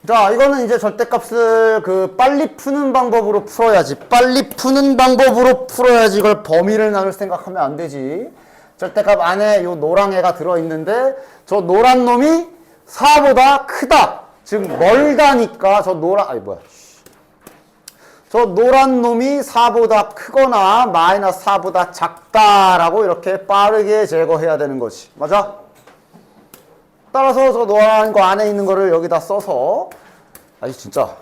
자, 이거는 이제 절대값을 빨리 푸는 방법으로 풀어야지. 빨리 푸는 방법으로 풀어야지. 이걸 범위를 나눌 생각하면 안 되지. 절대값 안에 요 노란 애가 들어있는데, 저 노란 놈이 4보다 크다. 즉, 멀다니까, 저 노란 놈이 4보다 크거나 마이너스 4보다 작다라고 이렇게 빠르게 제거해야 되는 거지. 맞아? 따라서 저 노란 거 안에 있는 거를 여기다 써서 아니 진짜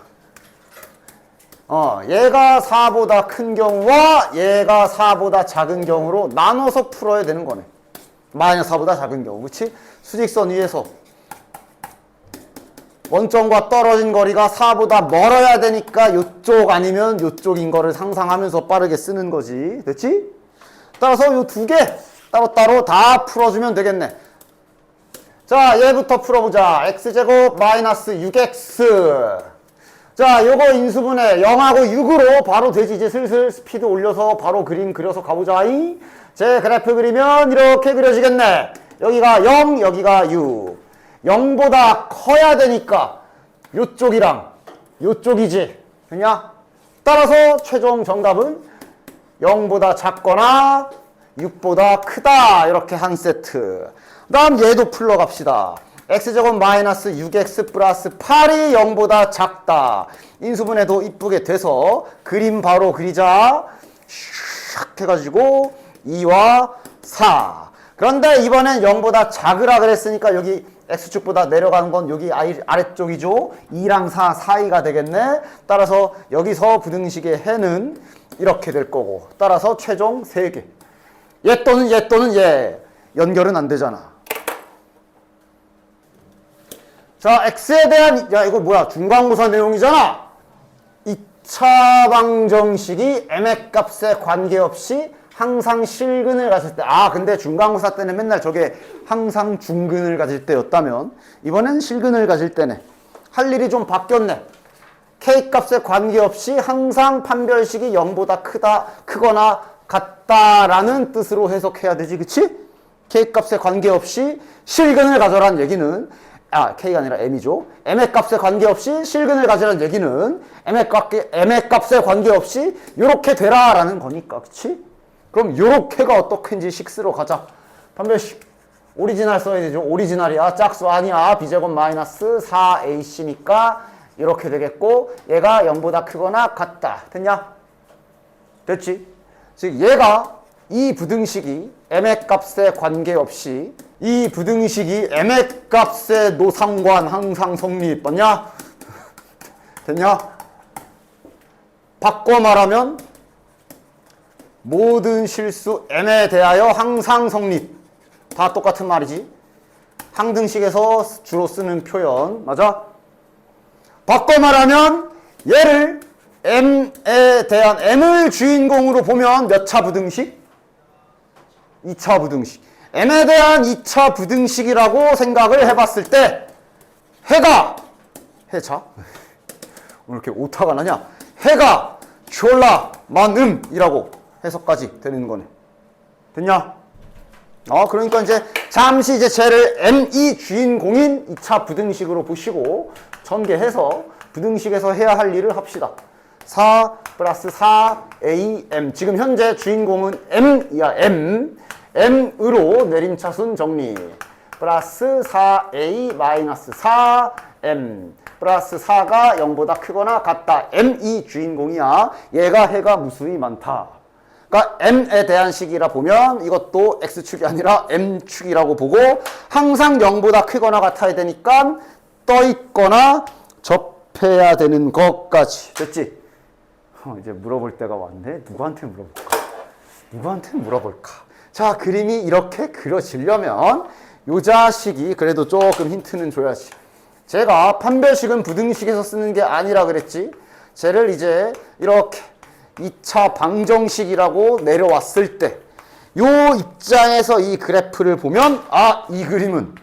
얘가 4보다 큰 경우와 얘가 4보다 작은 경우로 나눠서 풀어야 되는 거네. 마이너스 4보다 작은 경우. 그치? 수직선 위에서 원점과 떨어진 거리가 4보다 멀어야 되니까 요쪽 아니면 요쪽인 거를 상상하면서 빠르게 쓰는 거지. 됐지? 따라서 요 두 개 따로따로 다 풀어주면 되겠네. 자, 얘부터 풀어보자. x제곱 마이너스 6x. 자, 요거 인수분해 0하고 6으로 바로 되지. 이제 슬슬 스피드 올려서 바로 그림 그려서 가보자. 제 그래프 그리면 이렇게 그려지겠네. 여기가 0, 여기가 6. 0보다 커야 되니까 요쪽이랑 요쪽이지. 됐냐? 따라서 최종 정답은 0보다 작거나 6보다 크다. 이렇게 한 세트. 그 다음 얘도 풀러 갑시다. x제곱 마이너스 6x 플러스 8이 0보다 작다. 인수분해도 이쁘게 돼서 그림 바로 그리자. 샥 해가지고 2와 4. 그런데 이번엔 0보다 작으라 그랬으니까 여기 x축보다 내려가는 건 여기 아래쪽이죠. 2랑 4 사이가 되겠네. 따라서 여기서 부등식의 해는 이렇게 될 거고. 따라서 최종 3개. 얘 또는 얘 또는 얘. 연결은 안 되잖아. 자, x에 대한, 야, 이거 뭐야? 중간고사 내용이잖아? 2차 방정식이 m의 값에 관계없이 항상 실근을 가질 때, 근데 중간고사 때는 맨날 저게 항상 중근을 가질 때였다면, 이번엔 실근을 가질 때네. 할 일이 좀 바뀌었네. k 값에 관계없이 항상 판별식이 0보다 크거나 같다라는 뜻으로 해석해야 되지, 그치? k 값에 관계없이 실근을 가져란 얘기는 k가 아니라 m이죠. m의 값에 관계없이 실근을 가지라는 얘기는 m의 값에 관계없이 요렇게 되라라는 거니까. 그치? 그럼 요렇게가 어떻게인지 식스로 가자. 판별식 오리지널 써야 되죠. 오리지널이야. 짝수 아니야. b제곱 마이너스 4ac니까 이렇게 되겠고 얘가 0보다 크거나 같다. 됐냐? 됐지? 즉 얘가 이 부등식이 m의 값에 관계없이 이 부등식이 m의 값에 노상관 항상 성립. 맞냐? 됐냐? 바꿔 말하면 모든 실수 m에 대하여 항상 성립. 다 똑같은 말이지. 항등식에서 주로 쓰는 표현. 맞아? 바꿔 말하면 얘를 m에 대한 m을 주인공으로 보면 몇 차 부등식? 2차 부등식. m에 대한 2차 부등식이라고 생각을 해봤을 때 해가 해자? 왜 이렇게 오타가 나냐? 해가 졸라 많음이라고 해석까지 되는 거네. 됐냐? 그러니까 이제 잠시 이제 쟤를 m이 주인공인 2차 부등식으로 보시고 전개해서 부등식에서 해야 할 일을 합시다. 4 플러스 4am. 지금 현재 주인공은 m이야. m으로 내림차순 정리. 플러스 4a 마이너스 4m 플러스 4가 0보다 크거나 같다. m이 주인공이야. 얘가 해가 무수히 많다. 그러니까 m에 대한 식이라 보면 이것도 x축이 아니라 m축이라고 보고 항상 0보다 크거나 같아야 되니까 떠있거나 접해야 되는 것까지. 됐지? 이제 물어볼 때가 왔네. 누구한테 물어볼까? 자, 그림이 이렇게 그려지려면 요 자식이 그래도 조금 힌트는 줘야지. 제가 판별식은 부등식에서 쓰는 게 아니라 그랬지. 쟤를 이제 이렇게 2차 방정식이라고 내려왔을 때 요 입장에서 이 그래프를 보면 이 그림은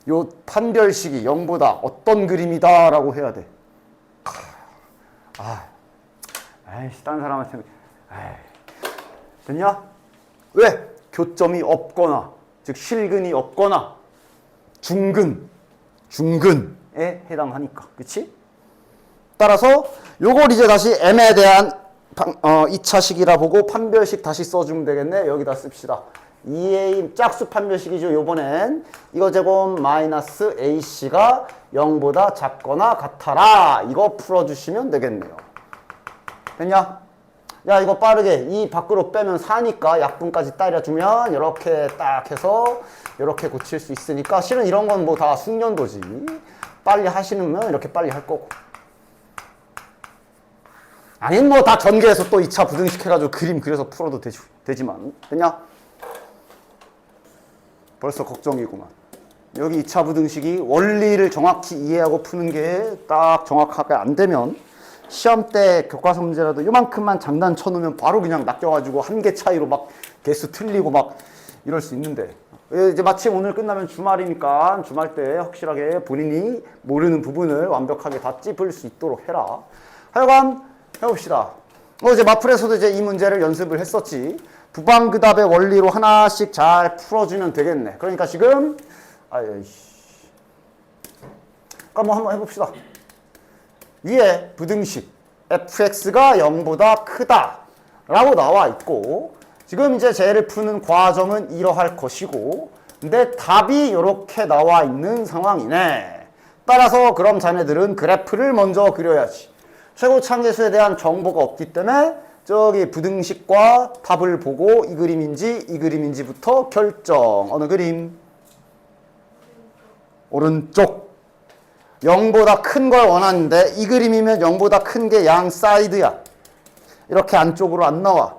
요 판별식이 0보다 어떤 그림이다 라고 해야 돼. 딴 사람한테 됐냐? 왜? 교점이 없거나 즉 실근이 없거나 중근 해당하니까. 그치? 따라서 요걸 이제 다시 m에 대한 2차식이라 보고 판별식 다시 써주면 되겠네. 여기다 씁시다. 2a 짝수 판별식이죠. 요번엔 이거 제곱 마이너스 ac가 0보다 작거나 같아라. 이거 풀어주시면 되겠네요. 됐냐? 야, 이거 빠르게 이 밖으로 빼면 4니까 약분까지 따려주면 이렇게 딱 해서 이렇게 고칠 수 있으니까 실은 이런 건 뭐 다 숙련도지. 빨리 하시면 이렇게 빨리 할 거고. 아니면 뭐 다 전개해서 또 2차 부등식 해가지고 그림 그려서 풀어도 되지만. 됐냐? 벌써 걱정이구만. 여기 2차 부등식이 원리를 정확히 이해하고 푸는 게 딱 정확하게 안 되면 시험 때 교과서 문제라도 요만큼만 장단 쳐놓으면 바로 그냥 낚여가지고 한 개 차이로 막 개수 틀리고 막 이럴 수 있는데 이제 마침 오늘 끝나면 주말이니까 주말 때 확실하게 본인이 모르는 부분을 완벽하게 다 찝을 수 있도록 해라. 하여간 해봅시다. 어제 마플에서도 이제 이 문제를 연습을 했었지. 부방그답의 원리로 하나씩 잘 풀어주면 되겠네. 그러니까 지금 그러니까 한번 해봅시다. 위에 부등식 fx가 0보다 크다 라고 나와 있고 지금 이제 쟤를 푸는 과정은 이러할 것이고 근데 답이 이렇게 나와 있는 상황이네. 따라서 그럼 자네들은 그래프를 먼저 그려야지. 최고차항계수에 대한 정보가 없기 때문에 저기 부등식과 답을 보고 이 그림인지 이 그림인지부터 결정. 어느 그림? 오른쪽. 0보다 큰 걸 원하는데 이 그림이면 0보다 큰 게 양 사이드야. 이렇게 안쪽으로 안 나와.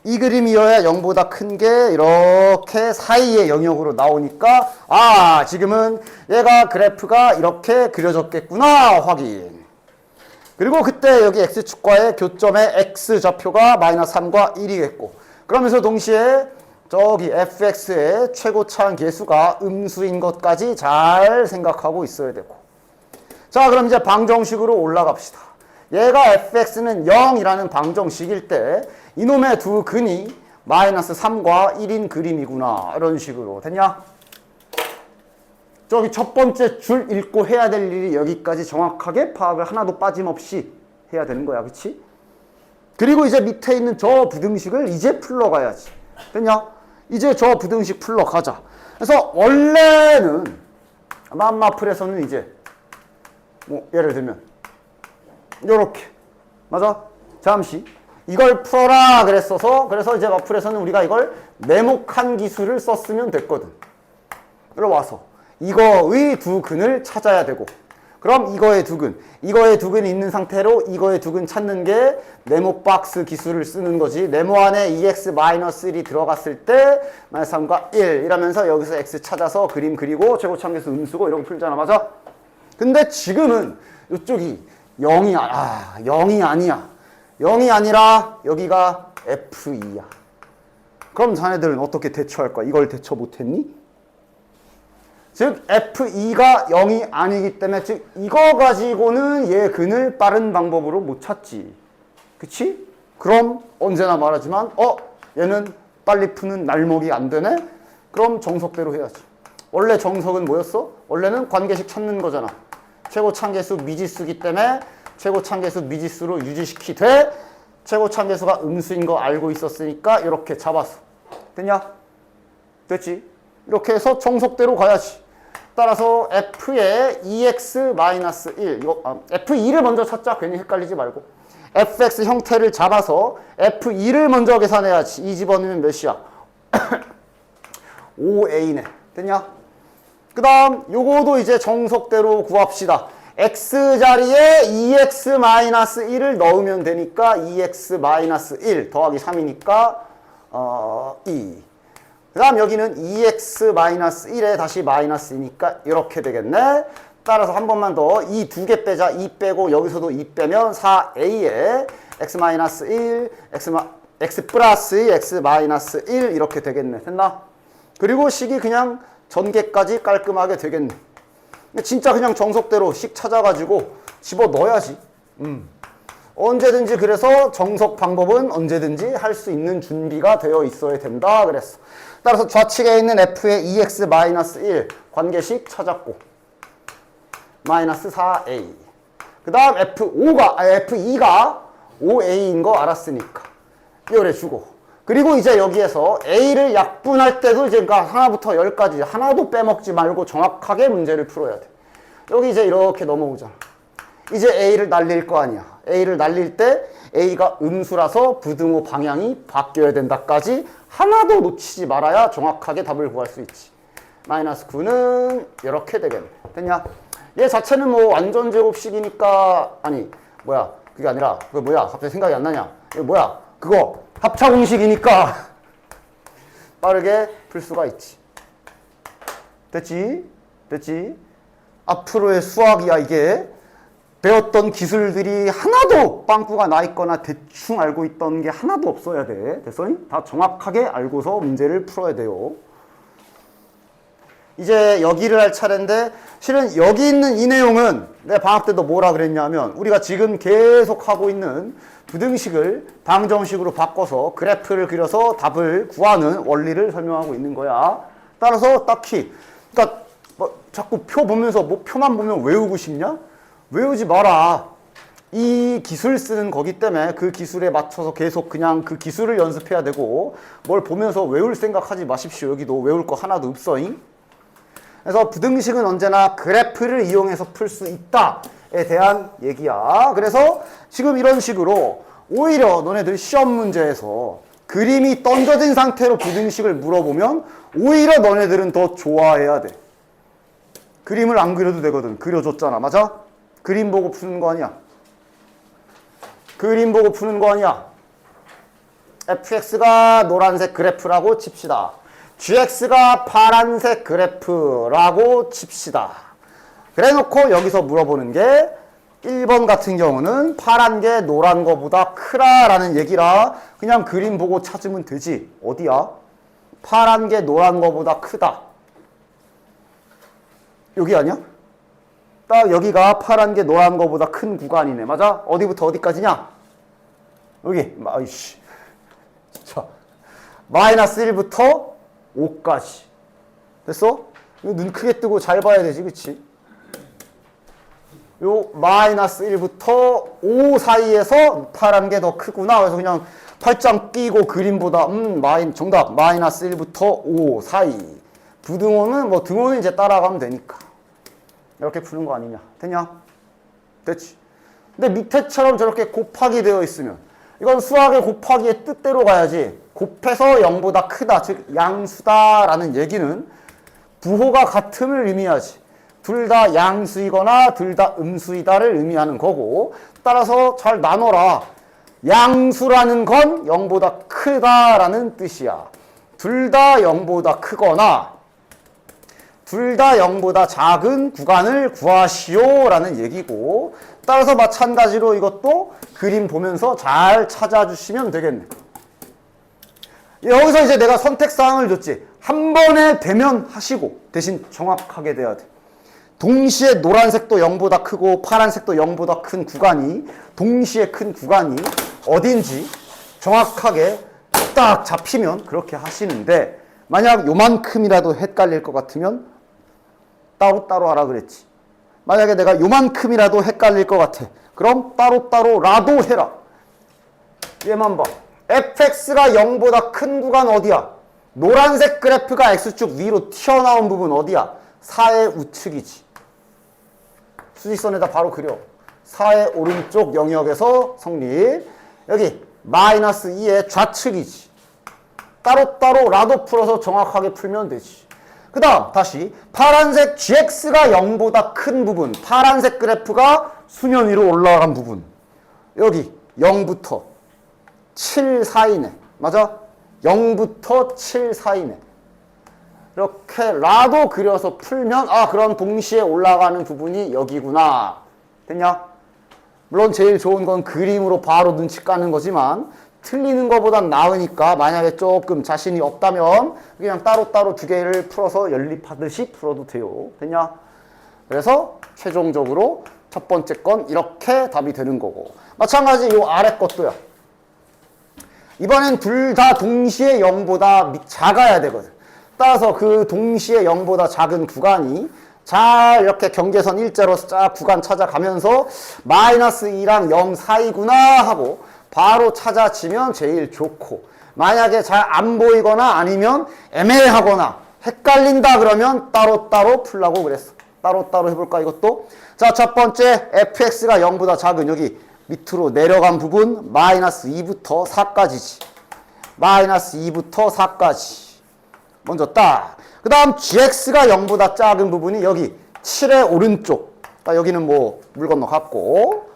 이 그림이어야 0보다 큰 게 이렇게 사이의 영역으로 나오니까 아 지금은 얘가 그래프가 이렇게 그려졌겠구나 확인. 그리고 그때 여기 x축과의 교점의 x좌표가 마이너스 3과 1이겠고 그러면서 동시에 저기 fx의 최고차항 계수가 음수인 것까지 잘 생각하고 있어야 되고 자 그럼 이제 방정식으로 올라갑시다. 얘가 fx는 0이라는 방정식일 때 이놈의 두 근이 마이너스 3과 1인 그림이구나 이런 식으로 됐냐? 저기 첫 번째 줄 읽고 해야 될 일이 여기까지 정확하게 파악을 하나도 빠짐없이 해야 되는 거야. 그치? 그리고 이제 밑에 있는 저 부등식을 이제 풀러가야지. 됐냐? 이제 저 부등식 풀러가자. 그래서 원래는 마플에서는 이제 뭐 예를 들면 요렇게 맞아? 잠시 이걸 풀어라 그랬어서 그래서 이제 마플에서는 우리가 이걸 네모칸 기술을 썼으면 됐거든. 그리고 와서 이거의 두 근을 찾아야 되고 그럼 이거의 두 근이 있는 상태로 이거의 두 근 찾는 게 네모 박스 기술을 쓰는 거지. 네모 안에 2x-1이 들어갔을 때 마이너스 3과 1 이러면서 여기서 x 찾아서 그림 그리고 최고차항계수 음수고 이런 거 풀잖아. 맞아? 근데 지금은 이쪽이 0이 아니야. 0이 아니라 여기가 F2야. 그럼 자네들은 어떻게 대처할 거야? 이걸 대처 못했니? 즉 F2가 0이 아니기 때문에 즉 이거 가지고는 얘 근을 빠른 방법으로 못 찾지. 그치? 그럼 언제나 말하지만 얘는 빨리 푸는 날먹이 안 되네? 그럼 정석대로 해야지. 원래 정석은 뭐였어? 원래는 관계식 찾는 거잖아. 최고차항계수 미지수기 때문에 최고차항계수 미지수로 유지시키되 최고차항계수가 음수인 거 알고 있었으니까 이렇게 잡았어. 됐냐? 됐지? 이렇게 해서 정석대로 가야지. 따라서 f의 2x-1 f2를 먼저 찾자. 괜히 헷갈리지 말고 fx 형태를 잡아서 f2를 먼저 계산해야지. 이 집어넣으면 몇이야? 5a네. 됐냐? 그 다음 요거도 이제 정석대로 구합시다. x자리에 2x-1을 넣으면 되니까 2x-1 더하기 3이니까 2. 그 다음 여기는 2x-1에 다시 마이너스이니까 이렇게 되겠네. 따라서 한 번만 더 이 두 개 빼자. 2 빼고 여기서도 2 빼면 4a에 x-1 x 플러스 x-1 이렇게 되겠네. 됐나? 그리고 식이 그냥 전개까지 깔끔하게 되겠네. 진짜 그냥 정석대로 식 찾아가지고 집어넣어야지. 언제든지 그래서 정석 방법은 언제든지 할 수 있는 준비가 되어 있어야 된다 그랬어. 따라서 좌측에 있는 f의 2x-1 관계식 찾았고 마이너스 4a. 그 다음 F2가 5a인 거 알았으니까 이걸 해주고, 그리고 이제 여기에서 a를 약분할 때도 이제 그러니까 하나부터 10까지 하나도 빼먹지 말고 정확하게 문제를 풀어야 돼. 여기 이제 이렇게 넘어오잖아. 이제 a를 날릴 거 아니야. a를 날릴 때 a가 음수라서 부등호 방향이 바뀌어야 된다까지 하나도 놓치지 말아야 정확하게 답을 구할 수 있지. 마이너스 9는 이렇게 되겠네. 됐냐? 얘 자체는 뭐 완전 제곱식이니까, 아니 뭐야 그게 아니라 그거 뭐야 갑자기 생각이 안 나냐. 이거 뭐야 그거 합차 공식이니까 빠르게 풀 수가 있지. 됐지? 됐지? 앞으로의 수학이야 이게. 배웠던 기술들이 하나도 빵꾸가 나 있거나 대충 알고 있던 게 하나도 없어야 돼. 됐어? 다 정확하게 알고서 문제를 풀어야 돼요. 이제 여기를 할 차례인데, 실은 여기 있는 이 내용은 내가 방학 때도 뭐라 그랬냐면, 우리가 지금 계속 하고 있는 부등식을 방정식으로 바꿔서 그래프를 그려서 답을 구하는 원리를 설명하고 있는 거야. 따라서 딱히 그러니까 뭐 자꾸 표 보면서 뭐 표만 보면 외우고 싶냐? 외우지 마라. 이 기술 쓰는 거기 때문에 그 기술에 맞춰서 계속 그냥 그 기술을 연습해야 되고, 뭘 보면서 외울 생각하지 마십시오. 여기도 외울 거 하나도 없어잉. 그래서 부등식은 언제나 그래프를 이용해서 풀 수 있다에 대한 얘기야. 그래서 지금 이런 식으로 오히려 너네들 시험 문제에서 그림이 던져진 상태로 부등식을 물어보면 오히려 너네들은 더 좋아해야 돼. 그림을 안 그려도 되거든. 그려줬잖아. 맞아? 그림 보고 푸는 거 아니야. 그림 보고 푸는 거 아니야. fx가 노란색 그래프라고 칩시다. gx가 파란색 그래프라고 칩시다. 그래 놓고 여기서 물어보는 게 1번 같은 경우는 파란 게 노란 거보다 크다라는 얘기라 그냥 그림 보고 찾으면 되지. 어디야? 파란 게 노란 거보다 크다. 여기 아니야? 딱 여기가 파란 게 노란 거보다 큰 구간이네. 맞아? 어디부터 어디까지냐? 여기. 아이씨. 자, 마이너스 1부터 5까지. 됐어? 이거 눈 크게 뜨고 잘 봐야 되지, 그치? 요 마이너스 1부터 5 사이에서 파란 게 더 크구나. 그래서 그냥 팔짱 끼고 그림보다 정답 마이너스 1부터 5 사이. 부등호는 뭐 등호는 이제 따라가면 되니까. 이렇게 푸는 거 아니냐. 됐냐? 됐지? 근데 밑에처럼 저렇게 곱하기 되어 있으면 이건 수학의 곱하기의 뜻대로 가야지. 곱해서 0보다 크다, 즉 양수다라는 얘기는 부호가 같음을 의미하지. 둘 다 양수이거나 둘 다 음수이다를 의미하는 거고, 따라서 잘 나눠라. 양수라는 건 0보다 크다라는 뜻이야. 둘 다 0보다 크거나 둘 다 0보다 작은 구간을 구하시오라는 얘기고, 따라서 마찬가지로 이것도 그림 보면서 잘 찾아주시면 되겠네. 여기서 이제 내가 선택사항을 줬지. 한 번에 되면 하시고 대신 정확하게 돼야 돼. 동시에 노란색도 0보다 크고 파란색도 0보다 큰 구간이, 동시에 큰 구간이 어딘지 정확하게 딱 잡히면 그렇게 하시는데, 만약 요만큼이라도 헷갈릴 것 같으면 따로따로 하라 그랬지. 만약에 내가 요만큼이라도 헷갈릴 것 같아. 그럼 따로따로라도 해라. 얘만 봐. fx가 0보다 큰 구간 어디야? 노란색 그래프가 x축 위로 튀어나온 부분 어디야? 4의 우측이지. 수직선에다 바로 그려. 4의 오른쪽 영역에서 성립. 여기 마이너스 2의 좌측이지. 따로따로라도 풀어서 정확하게 풀면 되지. 그 다음 다시 파란색 gx가 0보다 큰 부분, 파란색 그래프가 수면 위로 올라간 부분, 여기 0부터 7 사이네. 맞아? 0부터 7 사이네. 이렇게 라도 그려서 풀면 그럼 동시에 올라가는 부분이 여기구나. 됐냐? 물론 제일 좋은 건 그림으로 바로 눈치 까는 거지만 틀리는 것보단 나으니까 만약에 조금 자신이 없다면 그냥 따로따로 두 개를 풀어서 연립하듯이 풀어도 돼요. 됐냐? 그래서 최종적으로 첫 번째 건 이렇게 답이 되는 거고, 마찬가지 요 아래 것도요. 이번엔 둘 다 동시에 0보다 작아야 되거든. 따라서 그 동시에 0보다 작은 구간이 잘 이렇게 경계선 일자로 쫙 구간 찾아가면서 마이너스 2랑 0 사이구나 하고 바로 찾아지면 제일 좋고, 만약에 잘 안 보이거나 아니면 애매하거나 헷갈린다 그러면 따로따로 풀라고 그랬어. 따로따로 해볼까 이것도? 자, 첫 번째 fx가 0보다 작은 여기 밑으로 내려간 부분 마이너스 2부터 4까지지. 마이너스 2부터 4까지. 먼저 딱. 그 다음 gx가 0보다 작은 부분이 여기 7의 오른쪽. 여기는 뭐 물 건너 갔고.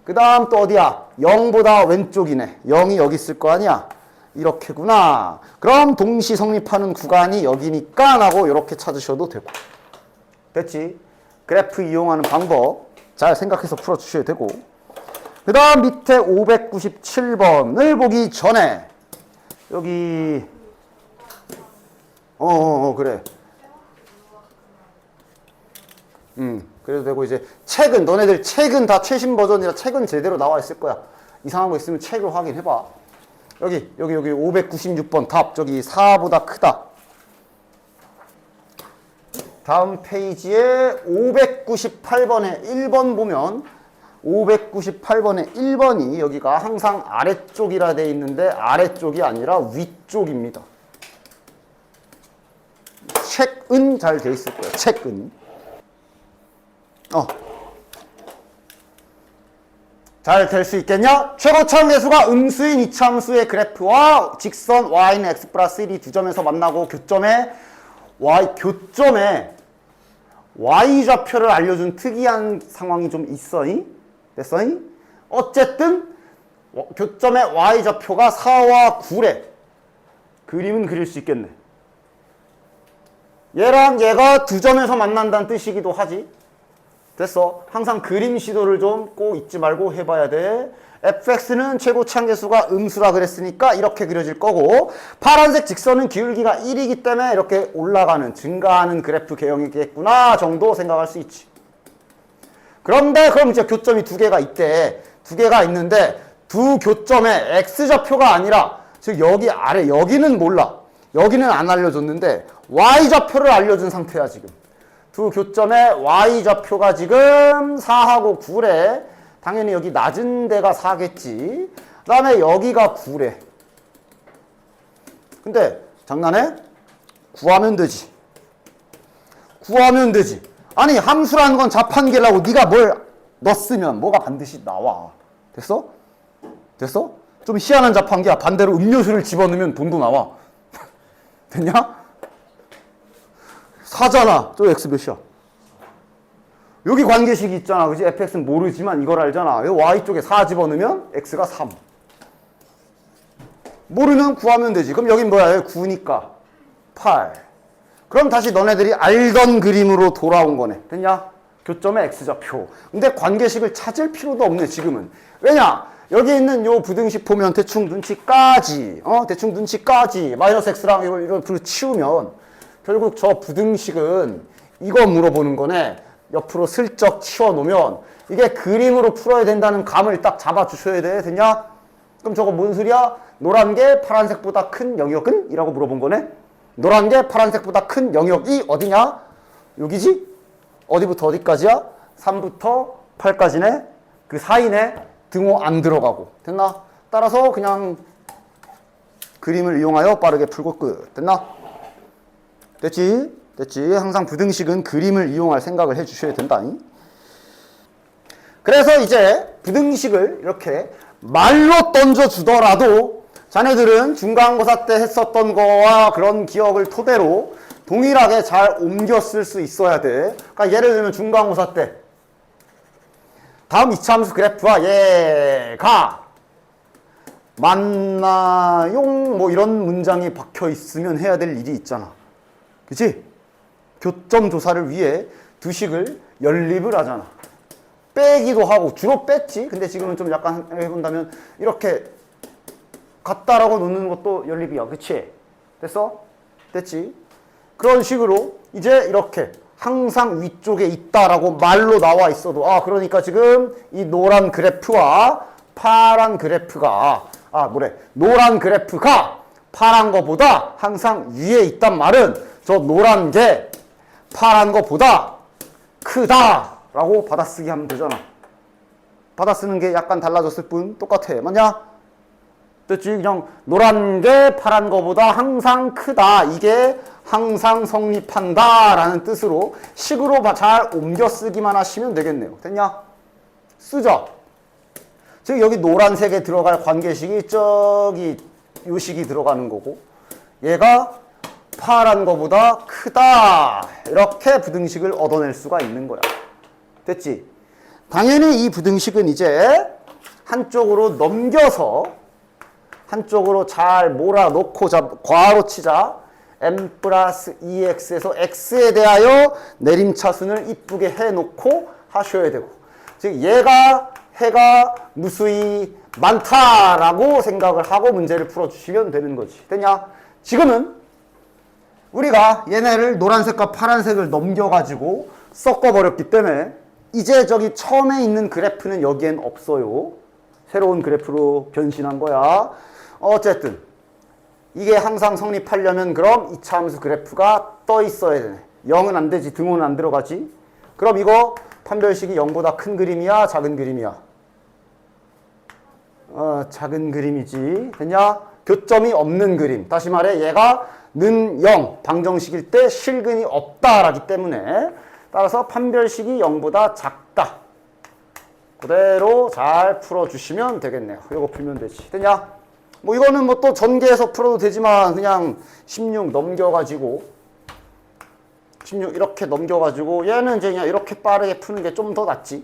그 다음 또 어디야? 0보다 왼쪽이네. 0이 여기 있을 거 아니야? 이렇게구나. 그럼 동시 성립하는 구간이 여기니까 하고 이렇게 찾으셔도 되고. 됐지? 그래프 이용하는 방법 잘 생각해서 풀어주셔야 되고. 그 다음 밑에 597번을 보기 전에 여기 그래. 그래도 되고, 이제 책은 너네들 책은 다 최신 버전이라 책은 제대로 나와 있을 거야. 이상한 거 있으면 책을 확인해봐. 여기 596번 답 저기 4보다 크다. 다음 페이지에 598번에 1번 보면 598번에 1번이 여기가 항상 아래쪽이라 돼 있는데 아래쪽이 아니라 위쪽입니다. 책은 잘 돼 있을 거야. 책은. 잘 될 수 있겠냐? 최고차원 계수가 음수인 이차함수의 그래프와 직선 y는 x 플러스 1이 두 점에서 만나고 교점에 y좌표를 알려준 특이한 상황이 좀 있어니? 됐어니? 어쨌든 교점의 y좌표가 4와 9래. 그림은 그릴 수 있겠네. 얘랑 얘가 두 점에서 만난다는 뜻이기도 하지. 됐어. 항상 그림 시도를 좀 꼭 잊지 말고 해봐야 돼. fx는 최고차항계수가 음수라 그랬으니까 이렇게 그려질 거고, 파란색 직선은 기울기가 1이기 때문에 이렇게 올라가는, 증가하는 그래프 개형이겠구나 정도 생각할 수 있지. 그런데 그럼 이제 교점이 두 개가 있대. 두 개가 있는데 두 교점의 x좌표가 아니라, 즉 여기 아래 여기는 몰라. 여기는 안 알려줬는데 y좌표를 알려준 상태야 지금. 두 교점의 y좌표가 지금 4하고 9래. 당연히 여기 낮은 데가 4겠지. 그 다음에 여기가 9래. 근데 장난해? 구하면 되지. 구하면 되지. 아니 함수라는 건 자판기라고 네가 뭘 넣었으면 뭐가 반드시 나와. 됐어? 됐어? 좀 희한한 자판기야. 반대로 음료수를 집어넣으면 돈도 나와. 됐냐? 4잖아. 저 x 몇이야? 여기 관계식이 있잖아. 그지? fx는 모르지만 이걸 알잖아. y쪽에 4 집어넣으면 x가 3. 모르면 구하면 되지. 그럼 여긴 뭐야? 9니까 8. 그럼 다시 너네들이 알던 그림으로 돌아온 거네. 됐냐? 교점의 x좌표. 근데 관계식을 찾을 필요도 없네 지금은. 왜냐? 여기 있는 요 부등식 보면 대충 눈치까지 마이너스 x랑 이걸 치우면 결국 저 부등식은 이거 물어보는 거네. 옆으로 슬쩍 치워놓으면 이게 그림으로 풀어야 된다는 감을 딱 잡아주셔야 돼. 됐냐? 그럼 저거 뭔 소리야? 노란 게 파란색보다 큰 영역은? 이라고 물어본 거네. 노란 게 파란색보다 큰 영역이 어디냐? 여기지? 어디부터 어디까지야? 3부터 8까지네. 그 사이네. 등호 안 들어가고. 됐나? 따라서 그냥 그림을 이용하여 빠르게 풀고 끝. 됐나? 됐지? 됐지? 항상 부등식은 그림을 이용할 생각을 해주셔야 된다. 그래서 이제 부등식을 이렇게 말로 던져주더라도 자네들은 중간고사 때 했었던 거와 그런 기억을 토대로 동일하게 잘 옮겨 쓸 수 있어야 돼. 그러니까 예를 들면 중간고사 때 다음 이차함수 그래프와 얘가 만나요? 뭐 이런 문장이 박혀 있으면 해야 될 일이 있잖아. 그치? 교점 조사를 위해 두 식을 연립을 하잖아. 빼기도 하고, 주로 뺐지. 근데 지금은 좀 약간 해본다면 이렇게 같다라고 놓는 것도 연립이야. 그치? 됐어? 됐지? 그런 식으로 이제 이렇게 항상 위쪽에 있다라고 말로 나와 있어도, 그러니까 지금 이 노란 그래프와 파란 그래프가, 노란 그래프가 파란 거보다 항상 위에 있단 말은 저 노란 게 파란 거보다 크다 라고 받아쓰기 하면 되잖아. 받아쓰는 게 약간 달라졌을 뿐 똑같아. 맞냐? 됐지? 그냥 노란 게 파란 거보다 항상 크다. 이게 항상 성립한다 라는 뜻으로 식으로 잘 옮겨 쓰기만 하시면 되겠네요. 됐냐? 쓰자. 즉 여기 노란색에 들어갈 관계식이 저기 요 식이 들어가는 거고 얘가 파란 거보다 크다. 이렇게 부등식을 얻어낼 수가 있는 거야. 됐지? 당연히 이 부등식은 이제 한쪽으로 넘겨서 한쪽으로 잘 몰아놓고 괄호 치자. m 플러스 2x에서 x에 대하여 내림차순을 이쁘게 해놓고 하셔야 되고 즉 얘가 해가 무수히 많다라고 생각을 하고 문제를 풀어주시면 되는 거지. 됐냐? 지금은 우리가 얘네를 노란색과 파란색을 넘겨가지고 섞어버렸기 때문에 이제 저기 처음에 있는 그래프는 여기엔 없어요. 새로운 그래프로 변신한 거야. 어쨌든 이게 항상 성립하려면 그럼 이차함수 그래프가 떠 있어야 되네. 0은 안 되지. 등호는 안 들어가지. 그럼 이거 판별식이 0보다 큰 그림이야? 작은 그림이야? 작은 그림이지. 됐냐? 교점이 없는 그림. 다시 말해 얘가 는 0, 방정식일 때 실근이 없다라기 때문에 따라서 판별식이 0보다 작다. 그대로 잘 풀어주시면 되겠네요. 이거 풀면 되지. 됐냐? 뭐 이거는 뭐 또 전개해서 풀어도 되지만 그냥 16 넘겨가지고 16 이렇게 넘겨가지고 얘는 이제 그냥 이렇게 빠르게 푸는 게 좀 더 낫지.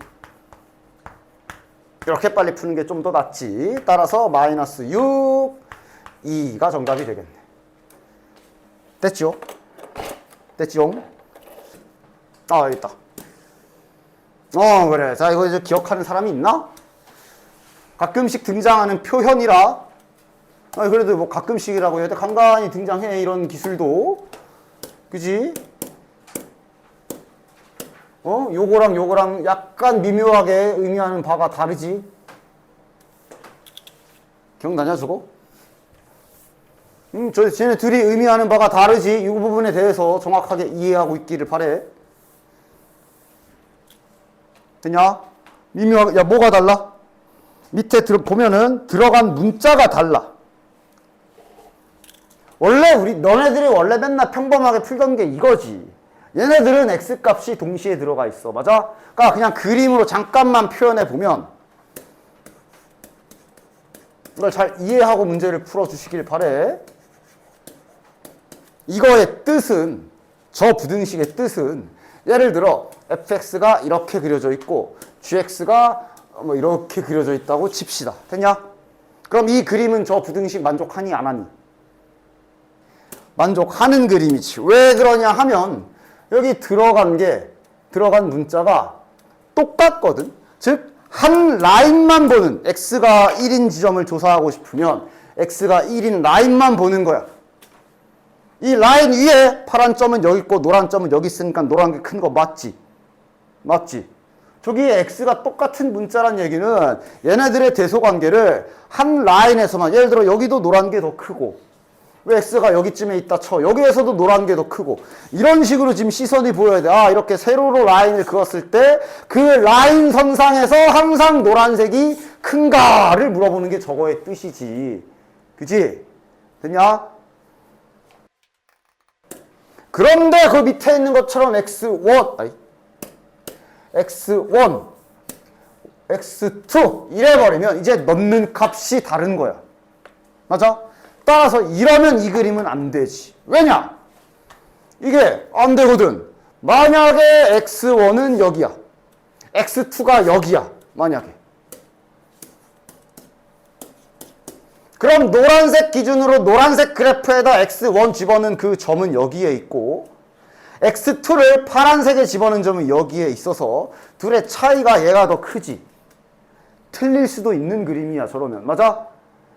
이렇게 빨리 푸는 게 좀 더 낫지. 따라서 마이너스 6, 2가 정답이 되겠네. 됐죠? 됐죠? 아, 여기 있다. 그래. 자, 이거 이제 기억하는 사람이 있나? 가끔씩 등장하는 표현이라. 그래도 뭐 가끔씩이라고 해야 돼. 간간히 등장해. 이런 기술도. 그지? 요거랑 요거랑 약간 미묘하게 의미하는 바가 다르지? 기억나냐, 저거? 쟤네 둘이 의미하는 바가 다르지? 이 부분에 대해서 정확하게 이해하고 있기를 바래. 됐냐? 미묘하게, 야, 뭐가 달라? 밑에 보면은 들어간 문자가 달라. 원래 너네들이 원래 맨날 평범하게 풀던 게 이거지. 얘네들은 x값이 동시에 들어가 있어. 맞아? 그러니까 그냥 그림으로 잠깐만 표현해 보면 이걸 잘 이해하고 문제를 풀어주시길 바래. 이거의 뜻은, 저 부등식의 뜻은 예를 들어 fx가 이렇게 그려져 있고 gx가 뭐 이렇게 그려져 있다고 칩시다. 됐냐? 그럼 이 그림은 저 부등식 만족하니 안 하니? 만족하는 그림이지. 왜 그러냐 하면 여기 들어간 문자가 똑같거든. 즉 한 라인만 보는, x가 1인 지점을 조사하고 싶으면 x가 1인 라인만 보는 거야. 이 라인 위에 파란 점은 여기 있고 노란 점은 여기 있으니까 노란 게 큰 거 맞지? 맞지? 저기 x가 똑같은 문자란 얘기는 얘네들의 대소관계를 한 라인에서만, 예를 들어 여기도 노란 게 더 크고 왜 x가 여기쯤에 있다 쳐. 여기에서도 노란 게 더 크고. 이런 식으로 지금 시선이 보여야 돼. 아, 이렇게 세로로 라인을 그었을 때 그 라인 선상에서 항상 노란색이 큰가를 물어보는 게 저거의 뜻이지. 그지? 됐냐? 그런데 그 밑에 있는 것처럼 x1, x2 이래버리면 이제 넣는 값이 다른 거야. 맞아? 따라서 이러면 이 그림은 안 되지. 왜냐? 이게 안 되거든. 만약에 x1은 여기야. x2가 여기야. 만약에. 그럼 노란색 기준으로 노란색 그래프에다 x1 집어넣은 그 점은 여기에 있고 x2를 파란색에 집어넣은 점은 여기에 있어서 둘의 차이가 얘가 더 크지. 틀릴 수도 있는 그림이야, 저러면. 맞아?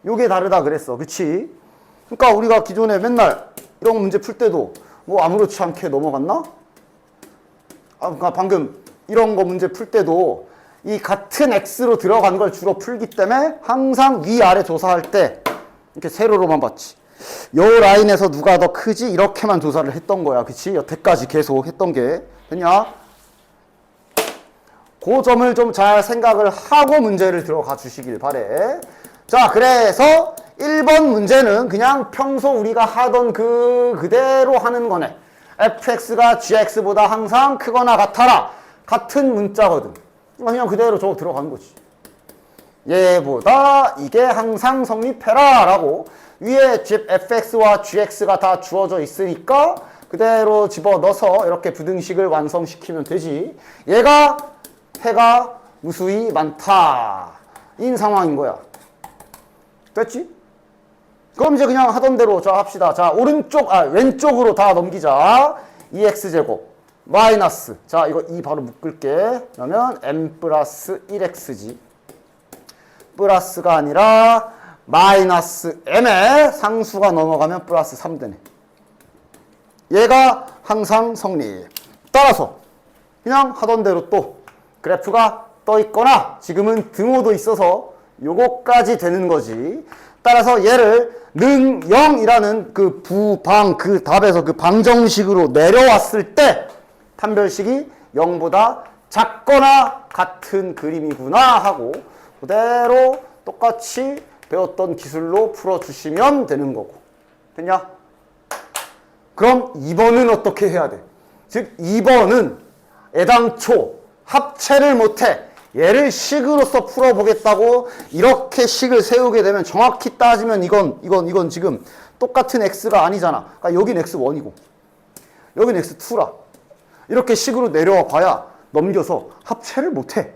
요게 다르다 그랬어. 그치? 그러니까 우리가 기존에 맨날 이런 문제 풀 때도 뭐 아무렇지 않게 넘어갔나? 그러니까 방금 이런 거 문제 풀 때도 이 같은 x로 들어간 걸 주로 풀기 때문에 항상 위아래 조사할 때 이렇게 세로로만 봤지. 요 라인에서 누가 더 크지? 이렇게만 조사를 했던 거야. 그치? 여태까지 계속 했던 게. 됐냐? 그 점을 좀 잘 생각을 하고 문제를 들어가 주시길 바래. 자, 그래서 1번 문제는 그냥 평소 우리가 하던 그대로 하는 거네. fx가 gx보다 항상 크거나 같아라. 같은 문자거든. 그냥 그대로 저거 들어간 거지. 얘보다 이게 항상 성립해라 라고 위에 fx와 gx가 다 주어져 있으니까 그대로 집어넣어서 이렇게 부등식을 완성시키면 되지. 얘가 해가 무수히 많다 인 상황인 거야. 됐지? 그럼 이제 그냥 하던 대로 자 합시다. 자 왼쪽으로 다 넘기자. 2x제곱 마이너스 자 이거 2 바로 묶을게. 그러면 m 플러스 1x지. 플러스가 아니라 마이너스 m에 상수가 넘어가면 플러스 3 되네. 얘가 항상 성립. 따라서 그냥 하던 대로 또 그래프가 떠 있거나 지금은 등호도 있어서 요거까지 되는 거지. 따라서 얘를 능 0이라는 그 부방 그 답에서 그 방정식으로 내려왔을 때 판별식이 0보다 작거나 같은 그림이구나 하고 그대로 똑같이 배웠던 기술로 풀어주시면 되는 거고. 됐냐? 그럼 2번은 어떻게 해야 돼? 즉 2번은 애당초 합체를 못해 얘를 식으로서 풀어보겠다고 이렇게 식을 세우게 되면 정확히 따지면 이건 지금 똑같은 x가 아니잖아. 그러니까 여긴 x1이고 여긴 x2라. 이렇게 식으로 내려와 봐야 넘겨서 합체를 못해.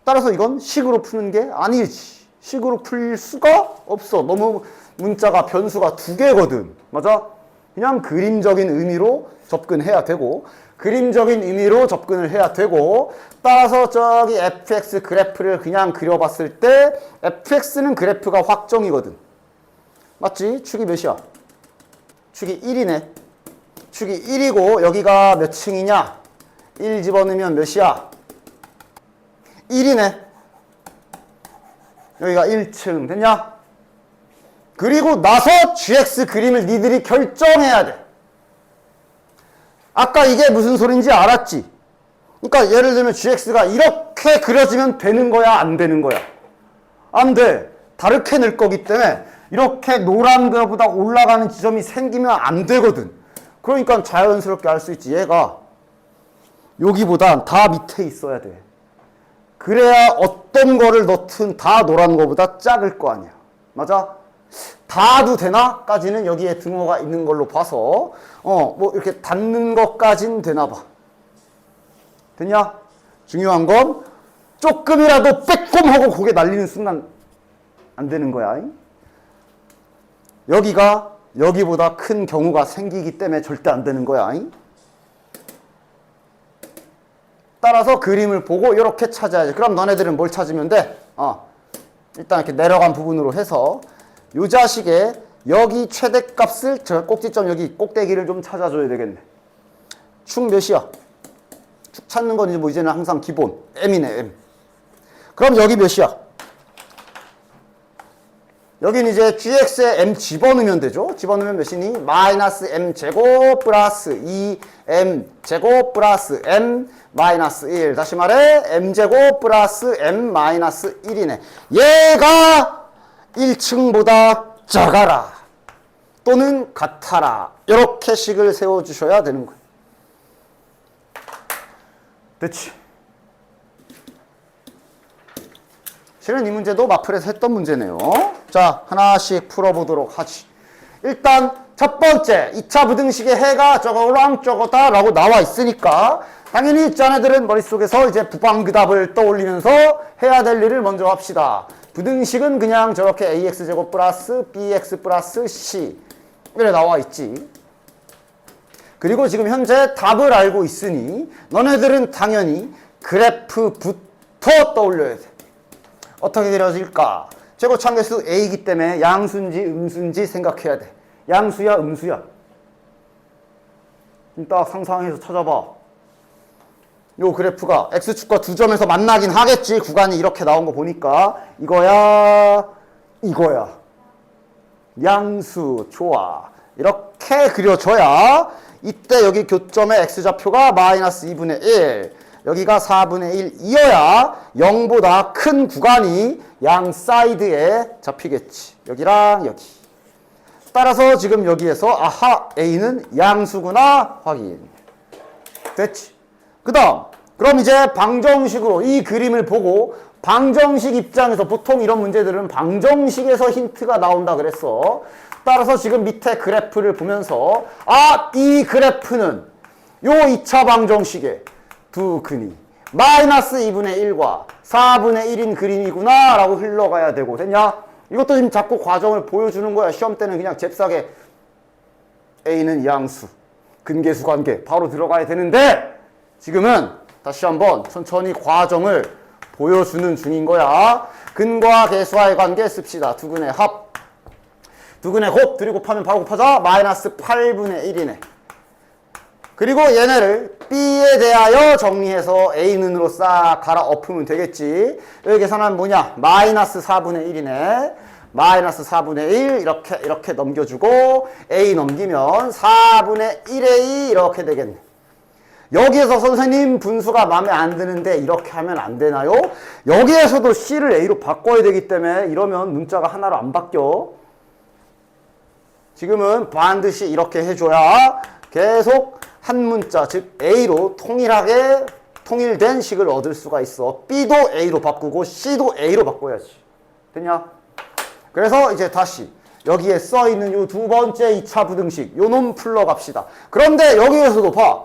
따라서 이건 식으로 푸는 게 아니지. 식으로 풀 수가 없어. 너무 문자가 변수가 2개거든. 맞아? 그냥 그림적인 의미로 접근해야 되고 그림적인 의미로 접근을 해야 되고 따라서 저기 fx 그래프를 그냥 그려봤을 때 fx는 그래프가 확정이거든. 맞지? 축이 몇이야? 축이 1이네. 축이 1이고 여기가 몇 층이냐? 1 집어넣으면 몇이야? 1이네. 여기가 1층. 됐냐? 그리고 나서 gx 그림을 니들이 결정해야 돼. 아까 이게 무슨 소린지 알았지? 그러니까 예를 들면 gx가 이렇게 그려지면 되는 거야? 안 되는 거야? 안 돼. 다르게 낼 거기 때문에 이렇게 노란 거보다 올라가는 지점이 생기면 안 되거든. 그러니까 자연스럽게 알 수 있지. 얘가 여기보단 다 밑에 있어야 돼. 그래야 어떤 거를 넣든 다 노란 거보다 작을 거 아니야. 맞아? 다도 되나? 까지는 여기에 등호가 있는 걸로 봐서 뭐 이렇게 닿는 것까진 되나 봐. 됐냐? 중요한 건 조금이라도 빼꼼하고 고개 날리는 순간 안 되는 거야. 여기가 여기보다 큰 경우가 생기기 때문에 절대 안 되는 거야. 따라서 그림을 보고 이렇게 찾아야지. 그럼 너네들은 뭘 찾으면 돼? 일단 이렇게 내려간 부분으로 해서 요 자식의 여기 최대값을 저 꼭지점 여기 꼭대기를 좀 찾아줘야 되겠네. 축 몇이야? 축 찾는 건 이제 뭐 이제는 항상 기본 m이네 m. 그럼 여기 몇이야? 여긴 이제 gx에 m 집어넣으면 되죠. 집어넣으면 몇이니? 마이너스 m 제곱 플러스 2m 제곱 플러스 m 마이너스 1. 다시 말해 m 제곱 플러스 m 마이너스 1이네. 얘가 1층보다 작아라 또는 같아라. 이렇게 식을 세워주셔야 되는 거예요. 됐지? 실은 이 문제도 마플에서 했던 문제네요. 자, 하나씩 풀어보도록 하지. 일단 첫 번째 2차 부등식의 해가 저거랑 저거다 라고 나와 있으니까 당연히 자네들은 머릿속에서 이제 부방그답을 떠올리면서 해야 될 일을 먼저 합시다. 부등식은 그냥 저렇게 ax제곱 플러스 bx 플러스 c 이렇게 나와 있지. 그리고 지금 현재 답을 알고 있으니 너네들은 당연히 그래프부터 떠올려야 돼. 어떻게 그려질까? 최고차함계수 a이기 때문에 양수인지 음수인지 생각해야 돼. 양수야 음수야? 딱 상상해서 찾아봐. 요 그래프가 x축과 두 점에서 만나긴 하겠지. 구간이 이렇게 나온 거 보니까 이거야 이거야. 양수. 좋아. 이렇게 그려줘야 이때 여기 교점의 x좌표가 마이너스 2분의 1, 여기가 4분의 1이어야 0보다 큰 구간이 양 사이드에 잡히겠지. 여기랑 여기. 따라서 지금 여기에서 아하, A는 양수구나 확인. 됐지. 그 다음, 그럼 이제 방정식으로 이 그림을 보고 방정식 입장에서 보통 이런 문제들은 방정식에서 힌트가 나온다 그랬어. 따라서 지금 밑에 그래프를 보면서 아, 이 그래프는 요 2차 방정식의 두 근이 마이너스 2분의 1과 4분의 1인 그림이구나 라고 흘러가야 되고. 됐냐? 이것도 지금 자꾸 과정을 보여주는 거야. 시험 때는 그냥 잽싸게 A는 양수, 근계수 관계 바로 들어가야 되는데 지금은 다시 한번 천천히 과정을 보여주는 중인 거야. 근과 계수와의 관계 씁시다. 두근의 합, 두근의 곱, 둘이 곱하면 바로 곱하자. 마이너스 8분의 1이네. 그리고 얘네를 B에 대하여 정리해서 A는으로 싹 갈아 엎으면 되겠지. 여기 계산하면 뭐냐? 마이너스 4분의 1이네. 마이너스 4분의 1 이렇게 넘겨주고 A 넘기면 4분의 1A 이렇게 되겠네. 여기에서 선생님 분수가 마음에 안 드는데 이렇게 하면 안 되나요? 여기에서도 C를 A로 바꿔야 되기 때문에 이러면 문자가 하나로 안 바뀌어. 지금은 반드시 이렇게 해줘야 계속 한 문자, 즉 A로 통일하게 통일된 식을 얻을 수가 있어. B도 A로 바꾸고 C도 A로 바꿔야지. 됐냐? 그래서 이제 다시 여기에 써있는 요 두 번째 2차 부등식 요 놈 풀러 갑시다. 그런데 여기에서도 봐.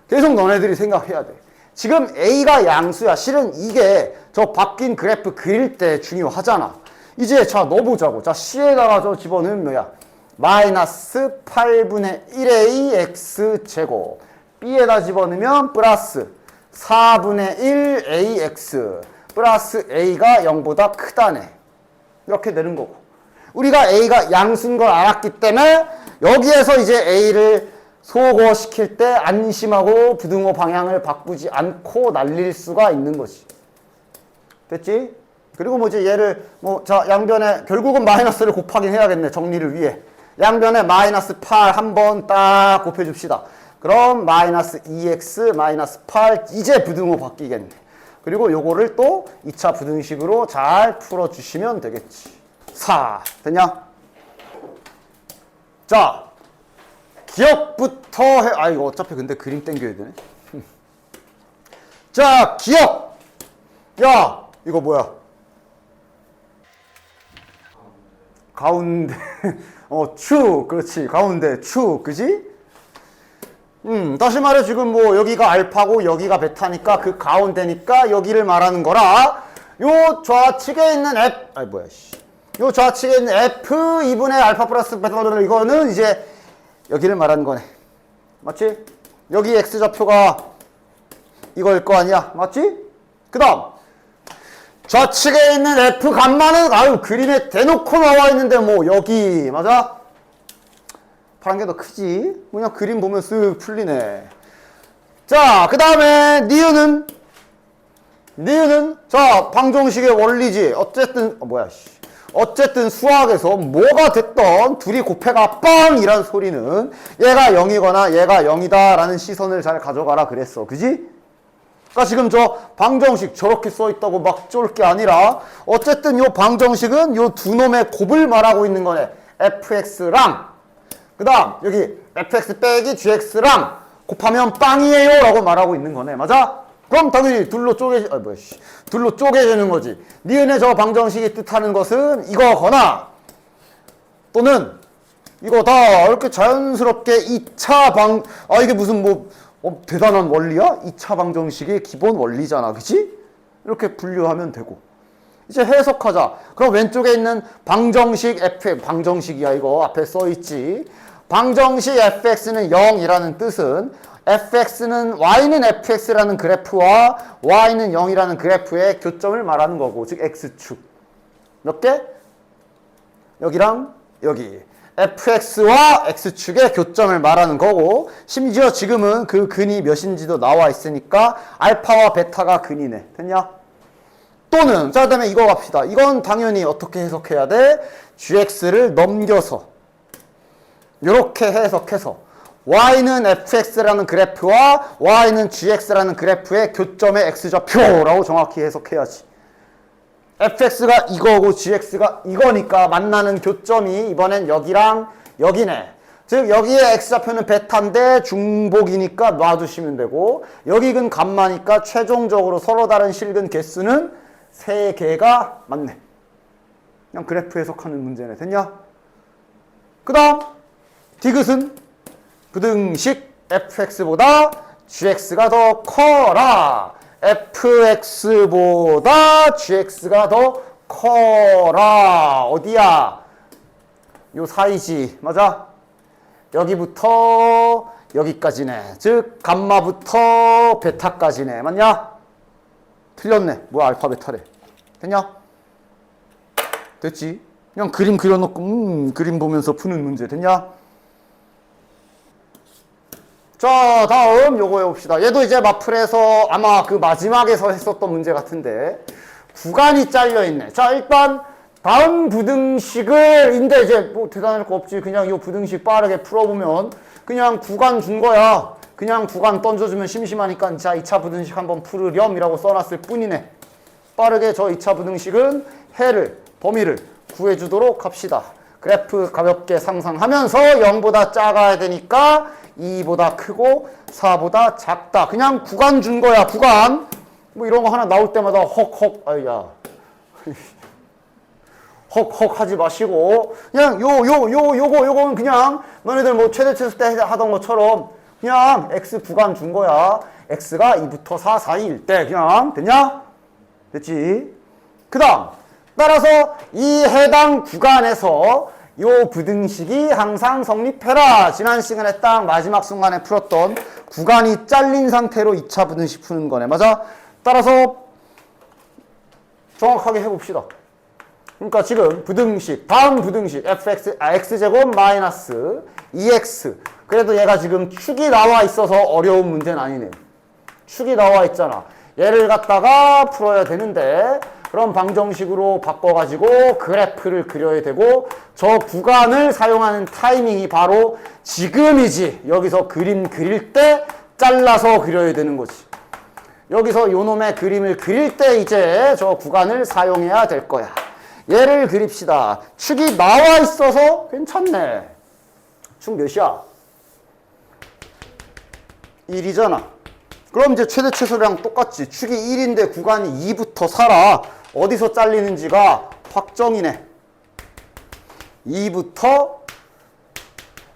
계속 너네들이 생각해야 돼. 지금 A가 양수야. 실은 이게 저 바뀐 그래프 그릴 때 중요하잖아. 이제 자 넣어보자고. 자 C에다가 저 집어넣으면 뭐야? 마이너스 8분의 1A X제곱. B에다 집어넣으면 플러스 4분의 1AX 플러스 A가 0보다 크다네. 이렇게 되는 거고. 우리가 A가 양수인 걸 알았기 때문에 여기에서 이제 A를 소거시킬 때 안심하고 부등호 방향을 바꾸지 않고 날릴 수가 있는 거지. 됐지? 그리고 뭐 이제 얘를 자 양변에 결국은 마이너스를 곱하긴 해야겠네. 정리를 위해. 양변에 마이너스 8 한번 딱 곱해줍시다. 그럼 마이너스 2x 마이너스 8 이제 부등호 바뀌겠네. 그리고 요거를 또 2차 부등식으로 잘 풀어주시면 되겠지. 4 됐냐? 자 기억부터 해. 아 이거 어차피 근데 그림 땡겨야 되네. 자 기억. 야 이거 뭐야? 가운데 축. 그렇지. 가운데 축. 그지? 다시 말해 지금 뭐 여기가 알파고 여기가 베타니까 그 가운데니까 여기를 말하는 거라. 요 좌측에 있는 요 좌측에 있는 F 2분의 알파 플러스 베타 이거는 이제 여기를 말하는 거네. 맞지? 여기 X좌표가 이거일 거 아니야. 맞지? 그 다음 좌측에 있는 F 값만은 그림에 대놓고 나와 있는데 뭐 여기 맞아? 파란 게 더 크지? 그냥 그림 보면 쓱 풀리네. 자, 그 다음에 니은은 자 방정식의 원리지. 어쨌든 수학에서 뭐가 됐던 둘이 곱해가 빵이란 소리는 얘가 0이거나 얘가 0이다 라는 시선을 잘 가져가라 그랬어. 그지? 그러니까 지금 저 방정식 저렇게 써있다고 막 쫄 게 아니라 어쨌든 요 방정식은 요 두 놈의 곱을 말하고 있는 거네. fx랑 그 다음 여기 fx 빼기 gx랑 곱하면 빵이에요 라고 말하고 있는 거네. 맞아? 그럼 당연히 둘로 쪼개지는 거지. 니은의 저 방정식이 뜻하는 것은 이거거나 또는 이거다. 이렇게 자연스럽게 2차 이게 무슨 대단한 원리야? 2차 방정식의 기본 원리잖아. 그치? 이렇게 분류하면 되고. 이제 해석하자. 그럼 왼쪽에 있는 방정식 방정식이야 이거 앞에 써있지. 방정식 fx는 0이라는 뜻은 y는 fx라는 그래프와 y는 0이라는 그래프의 교점을 말하는 거고, 즉 x축 몇 개? 여기랑 여기 fx와 x축의 교점을 말하는 거고, 심지어 지금은 그 근이 몇인지도 나와 있으니까 알파와 베타가 근이네. 됐냐? 또는 자 그다음에 이거 갑시다. 이건 당연히 어떻게 해석해야 돼? gx를 넘겨서 이렇게 해석해서 y는 fx라는 그래프와 y는 gx라는 그래프의 교점의 x좌표라고 정확히 해석해야지. fx가 이거고 gx가 이거니까 만나는 교점이 이번엔 여기랑 여기네. 즉 여기에 x좌표는 베타인데 중복이니까 놔두시면 되고 여기는 감마니까 최종적으로 서로 다른 실근 개수는 3개가 맞네. 그냥 그래프 해석하는 문제네. 됐냐? 그 다음 디귿은 부등식 fx보다 gx가 더 커라. fx보다 gx가 더 커라. 어디야? 요 사이지. 맞아? 여기부터 여기까지네. 즉 감마부터 베타까지네. 맞냐? 틀렸네. 뭐야 알파 베타래. 됐냐? 됐지? 그냥 그림 그려놓고 그림 보면서 푸는 문제. 됐냐? 자 다음 요거 해봅시다. 얘도 이제 마플에서 아마 그 마지막에서 했었던 문제 같은데 구간이 잘려있네. 자 일단 다음 부등식을 인데 이제 뭐 대단할 거 없지. 그냥 요 부등식 빠르게 풀어보면 그냥 구간 준 거야. 그냥 구간 던져주면 심심하니까 자 2차 부등식 한번 풀으렴 이라고 써놨을 뿐이네. 빠르게 저 2차 부등식은 해를 범위를 구해주도록 합시다. 그래프 가볍게 상상하면서 0보다 작아야 되니까 2보다 크고 4보다 작다. 그냥 구간 준 거야. 구간. 뭐 이런 거 하나 나올 때마다 헉헉 아야 헉헉 하지 마시고 그냥 요거는 그냥 너네들 뭐 최대 최소 때 하던 것처럼 그냥 x 구간 준 거야. x가 2부터 4 사이일 때 그냥 됐냐? 됐지? 그 다음 따라서 이 해당 구간에서 요 부등식이 항상 성립해라. 지난 시간에 딱 마지막 순간에 풀었던 구간이 잘린 상태로 2차 부등식 푸는 거네. 맞아? 따라서 정확하게 해봅시다. 그러니까 지금 부등식, 다음 부등식 x제곱 마이너스 2x 그래도 얘가 지금 축이 나와 있어서 어려운 문제는 아니네. 축이 나와 있잖아. 얘를 갖다가 풀어야 되는데 그럼 방정식으로 바꿔가지고 그래프를 그려야 되고 저 구간을 사용하는 타이밍이 바로 지금이지. 여기서 그림 그릴 때 잘라서 그려야 되는 거지. 여기서 요놈의 그림을 그릴 때 이제 저 구간을 사용해야 될 거야. 얘를 그립시다. 축이 나와 있어서 괜찮네. 축 몇이야? 1이잖아. 그럼 이제 최대 최소랑 똑같지. 축이 1인데 구간이 2부터 4라. 어디서 잘리는지가 확정이네. 2부터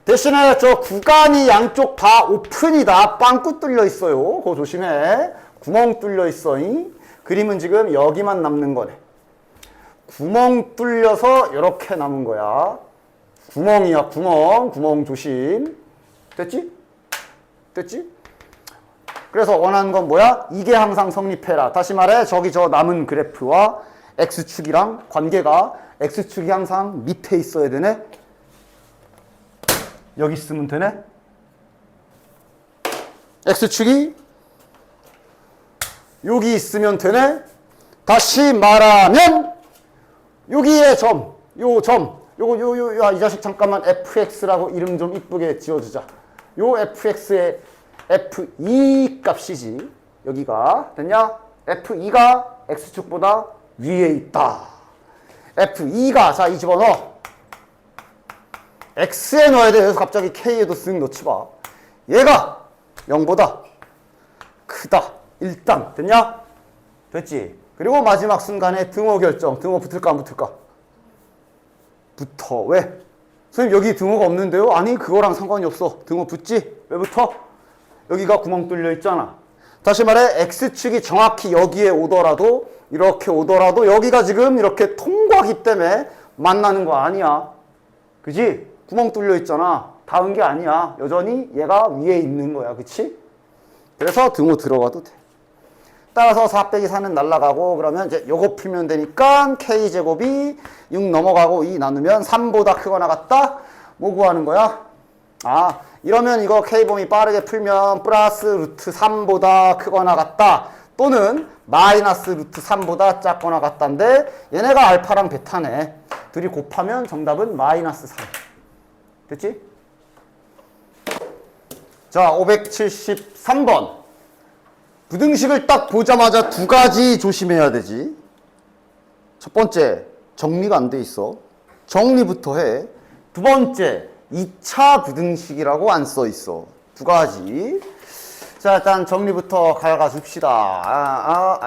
대신에 저 구간이 양쪽 다 오픈이다. 빵꾸 뚫려 있어요. 그거 조심해. 구멍 뚫려 있어. 그림은 지금 여기만 남는 거네. 구멍 뚫려서 이렇게 남은 거야. 구멍이야, 구멍. 구멍 조심. 됐지? 됐지? 그래서 원하는 건 뭐야? 이게 항상 성립해라. 다시 말해, 저기 저 남은 그래프와 x축이랑 관계가 x축이 항상 밑에 있어야 되네? 여기 있으면 되네? x축이 여기 있으면 되네? 다시 말하면 여기에 점, 요 점, 이 자식 잠깐만 fx라고 이름 좀 이쁘게 지어주자. 요 fx의 f2 값이지. 여기가 됐냐? f2가 x축보다 위에 있다. f2가 자 이 집어넣어. x에 넣어야 돼. 그래서 갑자기 k에도 쓱 넣지 마. 얘가 0보다 크다. 일단 됐냐? 됐지? 그리고 마지막 순간에 등호 결정. 등호 붙을까 안 붙을까? 붙어. 왜? 선생님 여기 등호가 없는데요? 아니 그거랑 상관이 없어. 등호 붙지? 왜 붙어? 여기가 구멍 뚫려 있잖아. 다시 말해 x축이 정확히 여기에 오더라도 이렇게 오더라도 여기가 지금 이렇게 통과기 때문에 만나는 거 아니야. 그지? 구멍 뚫려 있잖아. 닿은 게 아니야. 여전히 얘가 위에 있는 거야. 그치? 그래서 등호 들어가도 돼. 따라서 4 빼기 4는 날라가고 그러면 이제 요거 풀면 되니까 k제곱이 6 넘어가고 2 나누면 3보다 크거나 같다? 뭐 구하는 거야? 아 이러면 이거 k범위 빠르게 풀면 플러스 루트 3보다 크거나 같다. 또는 마이너스 루트 3보다 작거나 같다인데 얘네가 알파랑 베타네. 둘이 곱하면 정답은 마이너스 3. 됐지? 자, 573번. 부등식을 딱 보자마자 두 가지 조심해야 되지. 첫 번째, 정리가 안 돼 있어. 정리부터 해. 두 번째, 2차 부등식이라고 안 써 있어. 두 가지. 자, 일단 정리부터 가가 줍시다.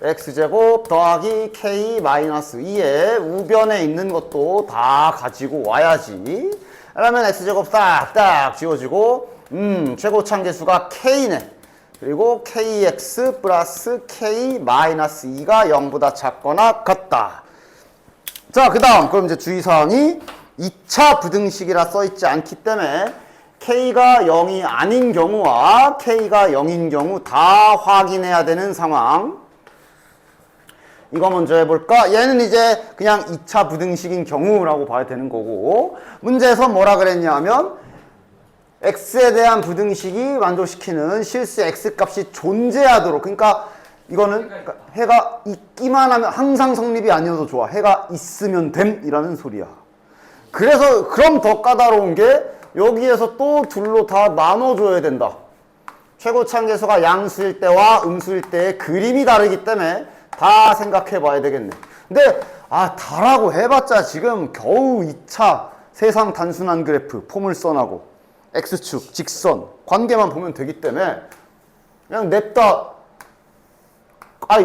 x제곱 더하기 k 마이너스 2에 우변에 있는 것도 다 가지고 와야지. 그러면 x제곱 싹딱 지워지고, 최고차항계수가 k네. 그리고 kx 플러스 k 마이너스 2가 0보다 작거나 같다. 자, 그 다음 그럼 이제 주의사항이 2차 부등식이라 써있지 않기 때문에 k가 0이 아닌 경우와 k가 0인 경우 다 확인해야 되는 상황. 이거 먼저 해볼까? 얘는 이제 그냥 2차 부등식인 경우라고 봐야 되는 거고, 문제에서 뭐라 그랬냐면 x에 대한 부등식이 만족시키는 실수 x값이 존재하도록, 그러니까 이거는 해가 있기만 하면 항상 성립이 아니어도 좋아. 해가 있으면 됨이라는 소리야. 그래서 그럼 더 까다로운 게 여기에서 또 둘로 다 나눠줘야 된다. 최고차항계수가 양수일 때와 음수일 때의 그림이 다르기 때문에 다 생각해 봐야 되겠네. 근데 다라고 해봤자 지금 겨우 2차 세상 단순한 그래프 포물선하고 x축, 직선 관계만 보면 되기 때문에 그냥 냅다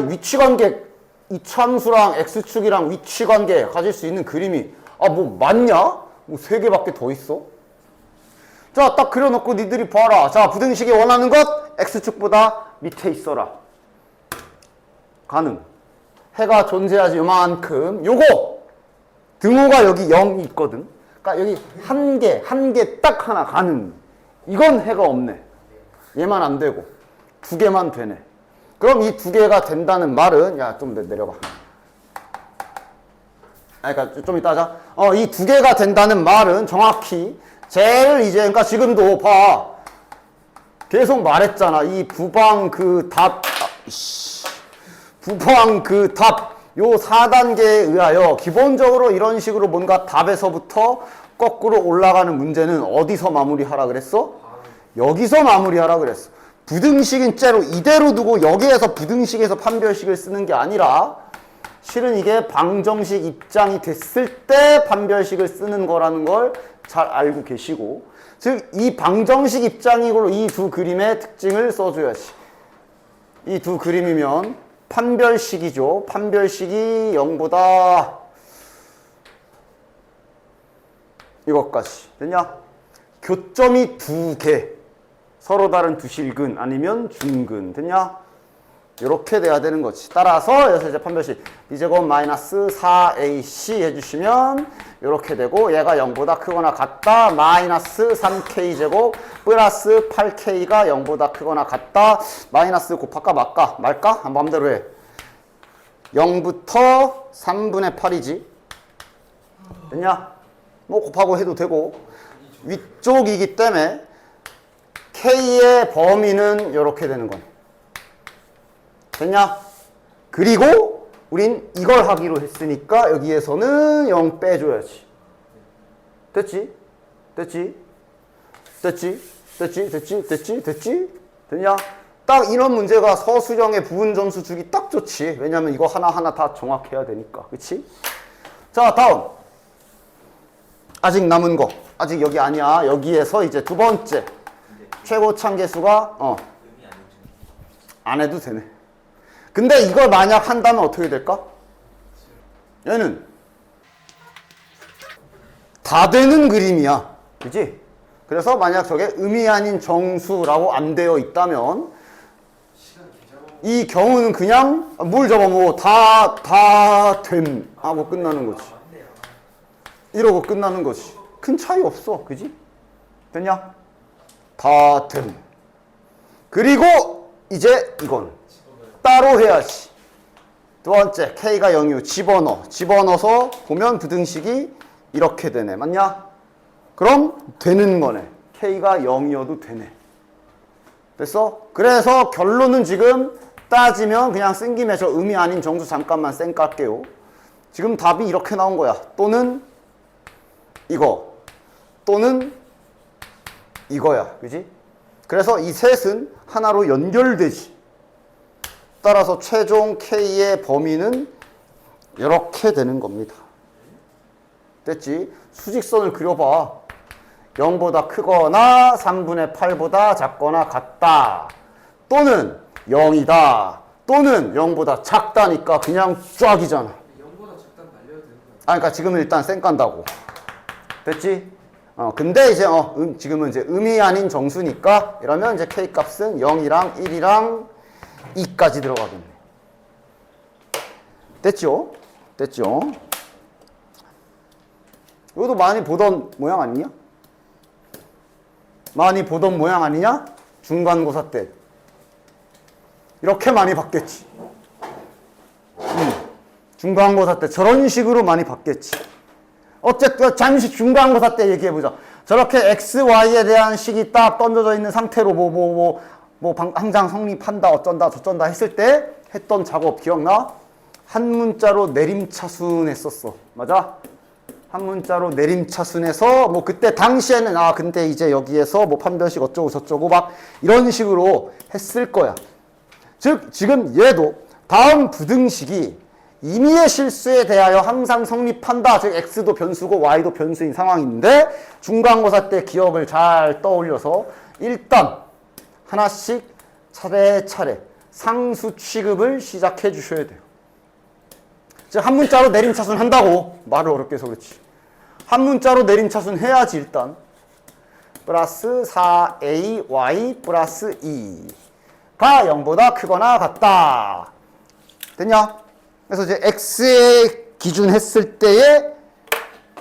위치관계 이차함수랑 x축이랑 위치관계 가질 수 있는 그림이 뭐 맞냐? 뭐 3개밖에 더 있어? 자, 딱 그려놓고 니들이 봐라. 자, 부등식이 원하는 것 x축보다 밑에 있어라. 가능. 해가 존재하지 요만큼. 요거 등호가 여기 0이 있거든. 그러니까 여기 한 개 딱 하나 가능. 이건 해가 없네. 얘만 안 되고 2개만 되네. 그럼 이 2개가 된다는 말은, 야, 좀 내려봐. 그러니까 좀 이따 하자. 이 2개가 된다는 말은 정확히 제일 이제, 그러니까 지금도 봐. 계속 말했잖아. 이 부방 그 답, 부방 그 답, 요 4단계에 의하여 기본적으로 이런 식으로 뭔가 답에서부터 거꾸로 올라가는 문제는 어디서 마무리하라 그랬어? 여기서 마무리하라 그랬어. 부등식인 째로 이대로 두고 여기에서 부등식에서 판별식을 쓰는 게 아니라 실은 이게 방정식 입장이 됐을 때 판별식을 쓰는 거라는 걸 잘 알고 계시고, 즉 이 방정식 입장이고 이 두 그림의 특징을 써줘야지. 이 두 그림이면 판별식이죠. 판별식이 0보다 이것까지 됐냐? 교점이 2개, 서로 다른 두 실근 아니면 중근 됐냐? 이렇게 돼야 되는 거지. 따라서 여기서 이제 판별식 b제곱 마이너스 4ac 해주시면 이렇게 되고, 얘가 0보다 크거나 같다. 마이너스 3k제곱 플러스 8k가 0보다 크거나 같다. 마이너스 곱할까 말까? 마음대로 해. 0부터 3분의 8이지. 됐냐? 뭐 곱하고 해도 되고, 위쪽이기 때문에 k의 범위는 이렇게 되는 거네. 됐냐? 그리고 우린 이걸 하기로 했으니까 여기에서는 0 빼줘야지. 됐지? 됐냐? 딱 이런 문제가 서술형의 부분 점수 주기 딱 좋지. 왜냐면 이거 하나하나 다 정확해야 되니까. 그치? 자, 다음. 아직 남은 거. 아직 여기 아니야. 여기에서 이제 두 번째. 최고차항계수가 안 해도 되네. 근데 이걸 만약 한다면 어떻게 될까? 얘는 다 되는 그림이야. 그치? 그래서 만약 저게 음이 아닌 정수라고 안 되어 있다면 이 경우는 그냥 뭘 잡아 뭐 다 됨 하고 끝나는 거지. 이러고 끝나는 거지. 큰 차이 없어. 그지? 됐냐? 다 됨. 그리고 이제 이건 따로 해야지. 두 번째, k가 0이고 집어넣어서 보면 부등식이 이렇게 되네. 맞냐? 그럼 되는 거네. k가 0이어도 되네. 됐어? 그래서 결론은 지금 따지면 그냥 쓴 김에 저 음이 아닌 정수 잠깐만 쌩 깔게요. 지금 답이 이렇게 나온 거야. 또는 이거, 또는 이거야. 그지? 그래서 이 셋은 하나로 연결되지. 따라서 최종 K의 범위는 이렇게 되는 겁니다. 됐지? 수직선을 그려봐. 0보다 크거나 3분의 8보다 작거나 같다. 또는 0이다. 또는 0보다 작다니까 그냥 쫙이잖아. 0보다 작다는 날려야 되는 거야. 그러니까 지금은 일단 쌩 깐다고. 됐지? 근데 이제 지금은 이제 음이 아닌 정수니까 이러면 이제 K 값은 0이랑 1이랑 2까지 들어가겠네. 됐죠? 됐죠? 이것도 많이 보던 모양 아니냐? 많이 보던 모양 아니냐? 중간고사 때. 이렇게 많이 봤겠지. 중간고사 때 저런 식으로 많이 봤겠지. 어쨌든 잠시 중간고사 때 얘기해보자. 저렇게 x, y에 대한 식이 딱 던져져 있는 상태로 항상 성립한다 어쩐다 저쩐다 했을 때 했던 작업 기억나? 한 문자로 내림차순 했었어. 맞아? 한 문자로 내림차순해서 그때 당시에는 근데 이제 여기에서 판별식 어쩌고 저쩌고 막 이런 식으로 했을 거야. 즉 지금 얘도 다음 부등식이 임의의 실수에 대하여 항상 성립한다. 즉 x도 변수고 y도 변수인 상황인데 중간고사 때 기억을 잘 떠올려서 일단 하나씩 차례차례 상수 취급을 시작해 주셔야 돼요. 즉 한 문자로 내림차순 한다고 말을 어렵게 해서 그렇지. 한 문자로 내림차순 해야지 일단. 플러스 4ay 플러스 2가 0보다 크거나 같다. 됐냐? 그래서 이제 x의 기준 했을 때에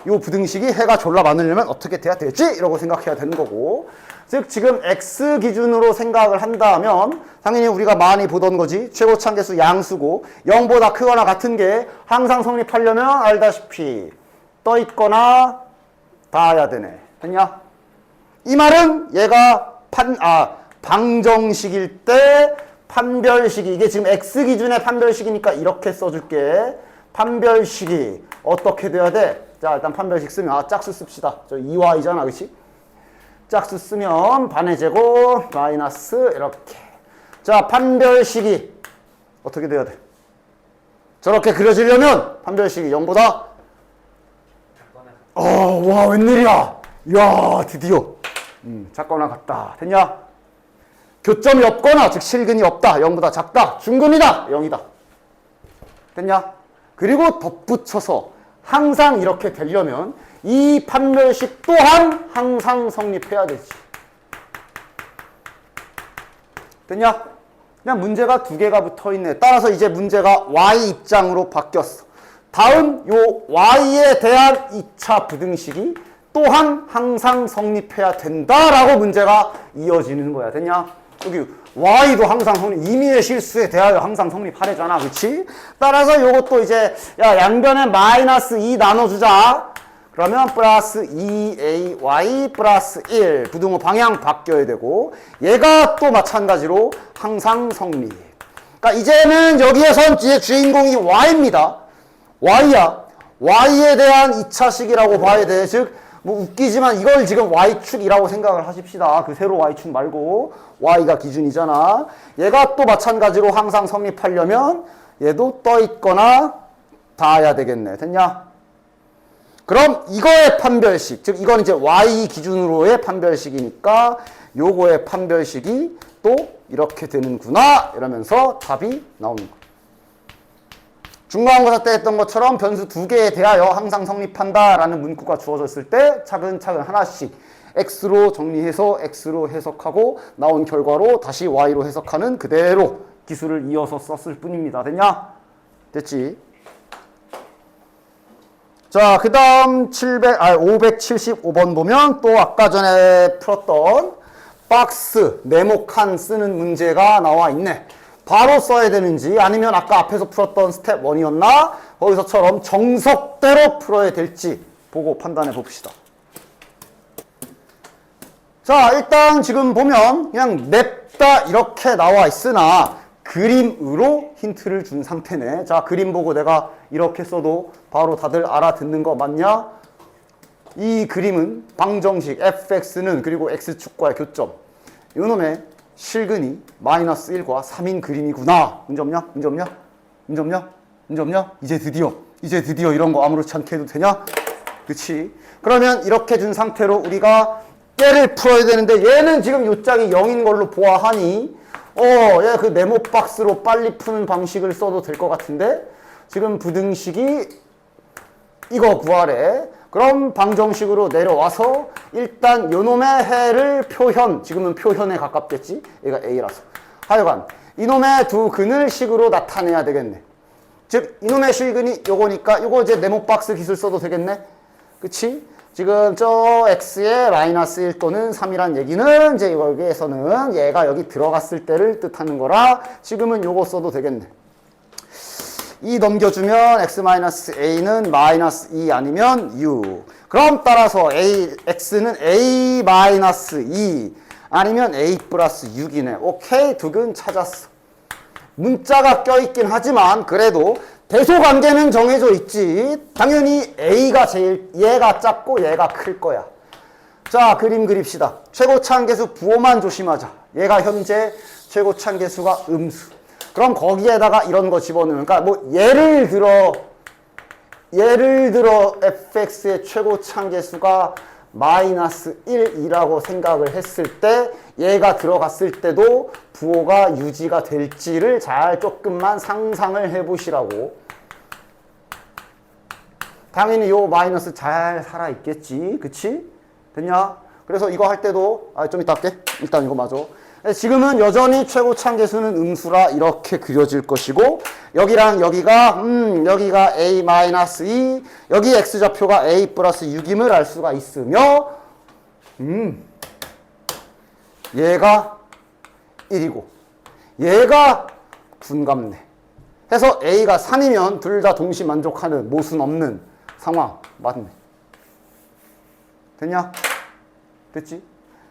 요 부등식이 해가 졸라 많으려면 어떻게 돼야 되지? 이라고 생각해야 되는 거고. 즉 지금 x 기준으로 생각을 한다면 당연히 우리가 많이 보던 거지. 최고차계수 양수고 0보다 크거나 같은 게 항상 성립하려면 알다시피 떠 있거나 닿아야 되네. 됐냐? 이 말은 얘가 방정식일 때 판별식이 이게 지금 x 기준의 판별식이니까 이렇게 써줄게. 판별식이 어떻게 돼야 돼? 자 일단 판별식 쓰면 짝수 씁시다. 저 2y잖아, 그렇지? 짝수 쓰면 반의 제곱 마이너스 이렇게. 자 판별식이 어떻게 돼야 돼? 저렇게 그려지려면 판별식이 0보다 와 웬일이야. 이야 드디어 작거나 같다. 됐냐? 교점이 없거나 즉 실근이 없다. 0보다 작다. 중근이다. 0이다. 됐냐? 그리고 덧붙여서 항상 이렇게 되려면 이 판별식 또한 항상 성립해야 되지. 됐냐? 그냥 문제가 두 개가 붙어있네. 따라서 이제 문제가 y 입장으로 바뀌었어. 다음 요 y에 대한 2차 부등식이 또한 항상 성립해야 된다라고 문제가 이어지는 거야. 됐냐? 여기 y도 항상 성립, 임의의 실수에 대하여 항상 성립하래잖아. 그치? 따라서 요것도 이제 양변에 마이너스 2 나눠주자. 그러면 플러스 2ay 플러스 1 부등호 방향 바뀌어야 되고 얘가 또 마찬가지로 항상 성립. 그러니까 이제는 여기에선 이제 주인공이 y입니다. y야. y에 대한 2차식이라고 봐야 돼. 즉 웃기지만 이걸 지금 y축이라고 생각을 하십시다. 그 세로 y축 말고 y가 기준이잖아. 얘가 또 마찬가지로 항상 성립하려면 얘도 떠 있거나 닿아야 되겠네. 됐냐? 그럼 이거의 판별식, 즉 이건 이제 y 기준으로의 판별식이니까 요거의 판별식이 또 이렇게 되는구나 이러면서 답이 나오는 거야. 중간고사 때 했던 것처럼 변수 두 개에 대하여 항상 성립한다라는 문구가 주어졌을 때 차근차근 하나씩 x로 정리해서 x로 해석하고 나온 결과로 다시 y로 해석하는 그대로 기술을 이어서 썼을 뿐입니다. 됐냐? 됐지? 자, 그 다음 575번 보면 또 아까 전에 풀었던 박스, 네모칸 쓰는 문제가 나와 있네. 바로 써야 되는지 아니면 아까 앞에서 풀었던 스텝 1이었나? 거기서처럼 정석대로 풀어야 될지 보고 판단해 봅시다. 자, 일단 지금 보면 그냥 딱 이렇게 나와 있으나 그림으로 힌트를 준 상태네. 자, 그림 보고 내가 이렇게 써도 바로 다들 알아듣는 거 맞냐? 이 그림은 방정식 fx는 그리고 x축과의 교점. 이놈의 실근이 마이너스 1과 3인 그림이구나. 문제 없냐? 문제 없냐? 문제 없냐? 문제 없냐? 이제 드디어 이런 거 아무렇지 않게 해도 되냐? 그치? 그러면 이렇게 준 상태로 우리가 얘를 풀어야 되는데 얘는 지금 요 짝이 0인 걸로 보아하니 얘 그 네모 박스로 빨리 푸는 방식을 써도 될 것 같은데 지금 부등식이 이거 구하래. 그럼 방정식으로 내려와서 일단 요놈의 해를 표현, 지금은 표현에 가깝겠지? 얘가 A라서. 하여간 이놈의 두 근을 식으로 나타내야 되겠네. 즉 이놈의 실근이 요거니까 요거 이제 네모 박스 기술 써도 되겠네. 그치? 지금 저 x의 마이너스 1 또는 3이란 얘기는 이제 여기에서는 얘가 여기 들어갔을 때를 뜻하는 거라 지금은 요거 써도 되겠네. 2 넘겨주면 x-a는 마이너스 2 아니면 u. 그럼 따라서 x는 a-2 아니면 a 플러스 6이네. 오케이, 두 근 찾았어. 문자가 껴있긴 하지만 그래도 대소관계는 정해져 있지. 당연히 a가 제일 얘가 작고 얘가 클 거야. 자, 그림 그립시다. 최고차항계수 부호만 조심하자. 얘가 현재 최고차항계수가 음수. 그럼 거기에다가 이런 거 집어넣으면, 그러니까 뭐 예를 들어 fx의 최고차항계수가 마이너스 1이라고 생각을 했을 때 얘가 들어갔을 때도 부호가 유지가 될지를 잘 조금만 상상을 해보시라고. 당연히 요 마이너스 잘 살아있겠지. 그치? 됐냐? 그래서 이거 할 때도 좀 이따 할게. 일단 이거 맞아. 지금은 여전히 최고차항계수는 음수라 이렇게 그려질 것이고 여기랑 여기가 여기가 a-2 여기 x좌표가 a 플러스 6임을 알 수가 있으며 얘가 1이고 얘가 둔갑네. 해서 a가 3이면 둘 다 동시 만족하는 모순 없는 상황 맞네. 됐냐? 됐지?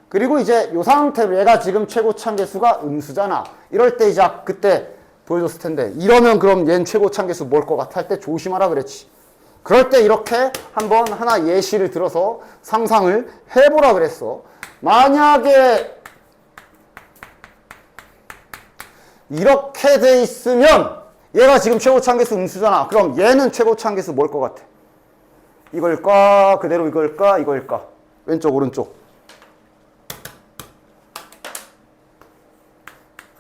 그리고 이제 요 상태로 얘가 지금 최고차항계수가 음수잖아. 이럴 때 이제 그때 보여줬을 텐데 이러면 그럼 얘는 최고차항계수 뭘 것 같아 할 때 조심하라 그랬지. 그럴 때 이렇게 한번 하나 예시를 들어서 상상을 해보라 그랬어. 만약에 이렇게 돼 있으면 얘가 지금 최고차항계수 음수잖아. 그럼 얘는 최고차항계수 뭘 것 같아? 이걸까? 그대로 이걸까? 이걸까? 왼쪽 오른쪽.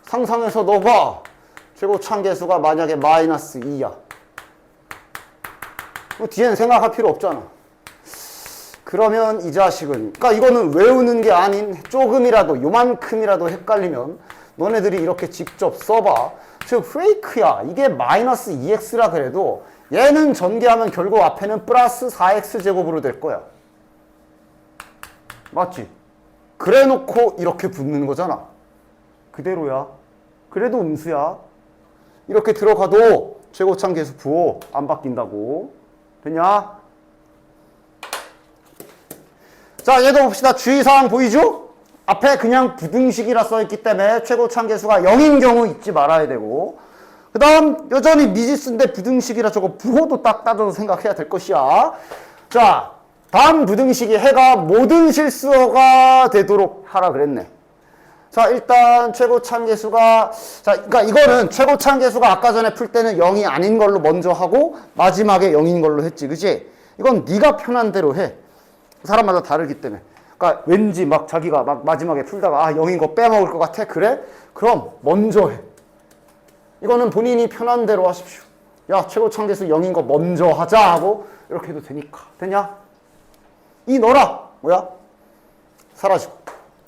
상상해서 넣어봐. 최고차항계수가 만약에 마이너스 2야. 뒤에는 생각할 필요 없잖아. 그러면 이 자식은, 그러니까 이거는 외우는 게 아닌 조금이라도 요만큼이라도 헷갈리면 너네들이 이렇게 직접 써봐. 즉 페이크야. 이게 마이너스 2x라 그래도 얘는 전개하면 결국 앞에는 플러스 4x 제곱으로 될 거야. 맞지? 그래 놓고 이렇게 붙는 거잖아. 그대로야. 그래도 음수야. 이렇게 들어가도 최고차항계수 부호 안 바뀐다고. 됐냐? 자, 얘도 봅시다. 주의사항 보이죠? 앞에 그냥 부등식이라 써있기 때문에 최고차항계수가 0인 경우 잊지 말아야 되고 그 다음 여전히 미지수인데 부등식이라 저거 부호도 딱 따져서 생각해야 될 것이야. 자, 다음 부등식이 해가 모든 실수어가 되도록 하라 그랬네. 자, 일단 최고차항계수가 그러니까 이거는 최고차항계수가 아까 전에 풀 때는 0이 아닌 걸로 먼저 하고 마지막에 0인 걸로 했지. 그치? 이건 네가 편한 대로 해. 사람마다 다르기 때문에. 그러니까 왠지 막 자기가 막 마지막에 풀다가 0인 거 빼먹을 것 같아? 그래? 그럼 먼저 해. 이거는 본인이 편한 대로 하십시오. 야, 최고차항계수 0인 거 먼저 하자 하고 이렇게 해도 되니까. 됐냐? 이 넣어라. 뭐야? 사라지고.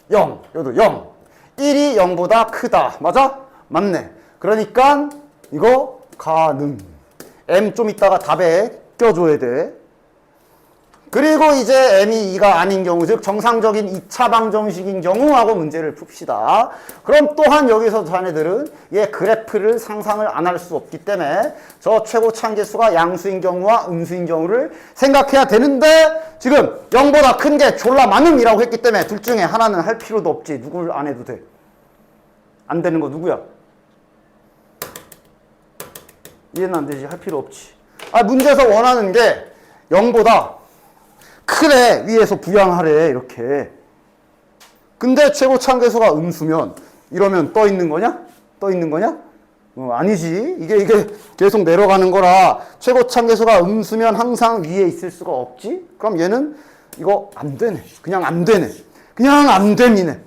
0. 여기도 0. 1이 0보다 크다. 맞아? 맞네. 그러니까 이거 가능. M 좀 이따가 답에 껴줘야 돼. 그리고 이제 m이 2가 아닌 경우, 즉 정상적인 2차 방정식인 경우하고 문제를 풉시다. 그럼 또한 여기서 자네들은 얘 그래프를 상상을 안 할 수 없기 때문에 저 최고차항계수가 양수인 경우와 음수인 경우를 생각해야 되는데 지금 0보다 큰 게 졸라 많음이라고 했기 때문에 둘 중에 하나는 할 필요도 없지. 누굴 안 해도 돼. 안 되는 거 누구야? 이해는 안 되지. 할 필요 없지. 아, 문제에서 원하는 게 0보다 크래. 위에서 부양하래. 이렇게. 근데 최고 참계수가 음수면 이러면 떠 있는 거냐? 떠 있는 거냐? 아니지. 이게 계속 내려가는 거라 최고 참계수가 음수면 항상 위에 있을 수가 없지? 그럼 얘는 이거 안 되네. 그냥 안 되네. 그냥 안 됩니네.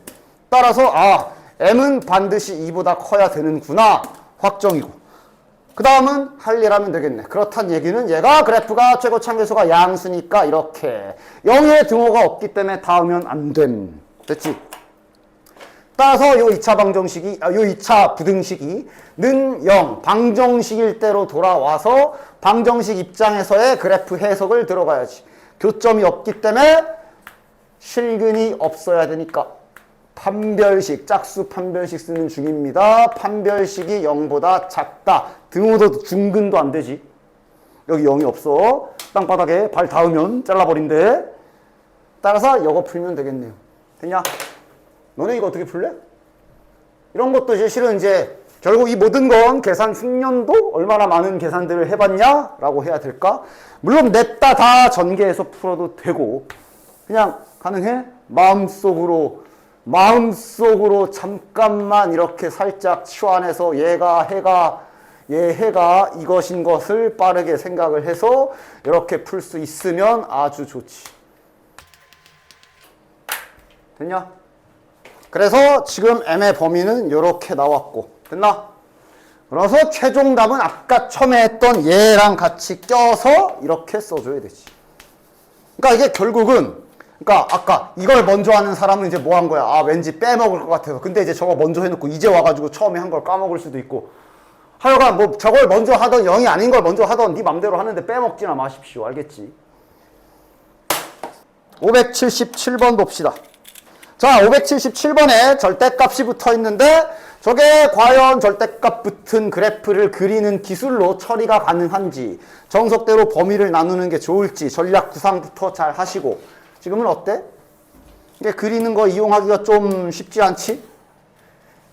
따라서 m은 반드시 2보다 커야 되는구나. 확정이고. 그 다음은 할 일 하면 되겠네. 그렇단 얘기는 얘가 그래프가 최고 참계수가 양수니까 이렇게 0의 등호가 없기 때문에 닿으면 안 됨. 됐지? 따라서 요 2차 방정식이, 요 2차 부등식이는 0, 방정식일 대로 돌아와서 방정식 입장에서의 그래프 해석을 들어가야지. 교점이 없기 때문에 실근이 없어야 되니까 판별식, 짝수 판별식 쓰는 중입니다. 판별식이 0보다 작다. 등호도 중근도 안 되지. 여기 0이 없어. 땅바닥에 발 닿으면 잘라버린대. 따라서 이거 풀면 되겠네요. 됐냐? 너네 이거 어떻게 풀래? 이런 것도 이제 실은 이제 결국 이 모든 건 계산 숙련도 얼마나 많은 계산들을 해봤냐? 라고 해야 될까? 물론 냈다 다 전개해서 풀어도 되고 그냥 가능해? 마음속으로 잠깐만 이렇게 살짝 치환해서 얘 해가 이것인 것을 빠르게 생각을 해서 이렇게 풀 수 있으면 아주 좋지. 됐냐? 그래서 지금 m의 범위는 이렇게 나왔고 됐나? 그래서 최종 답은 아까 처음에 했던 얘랑 같이 껴서 이렇게 써줘야 되지. 그러니까 이게 결국은 그러니까 아까 이걸 먼저 하는 사람은 이제 뭐 한 거야? 왠지 빼먹을 것 같아서. 근데 이제 저거 먼저 해놓고 이제 와가지고 처음에 한 걸 까먹을 수도 있고. 하여간 뭐 저걸 먼저 하던 0이 아닌 걸 먼저 하던 네 맘대로 하는데 빼먹지나 마십시오. 알겠지? 577번 봅시다. 자, 577번에 절대값이 붙어 있는데 저게 과연 절대값 붙은 그래프를 그리는 기술로 처리가 가능한지 정석대로 범위를 나누는 게 좋을지 전략 구상부터 잘 하시고 지금은 어때? 이게 그리는 거 이용하기가 좀 쉽지 않지?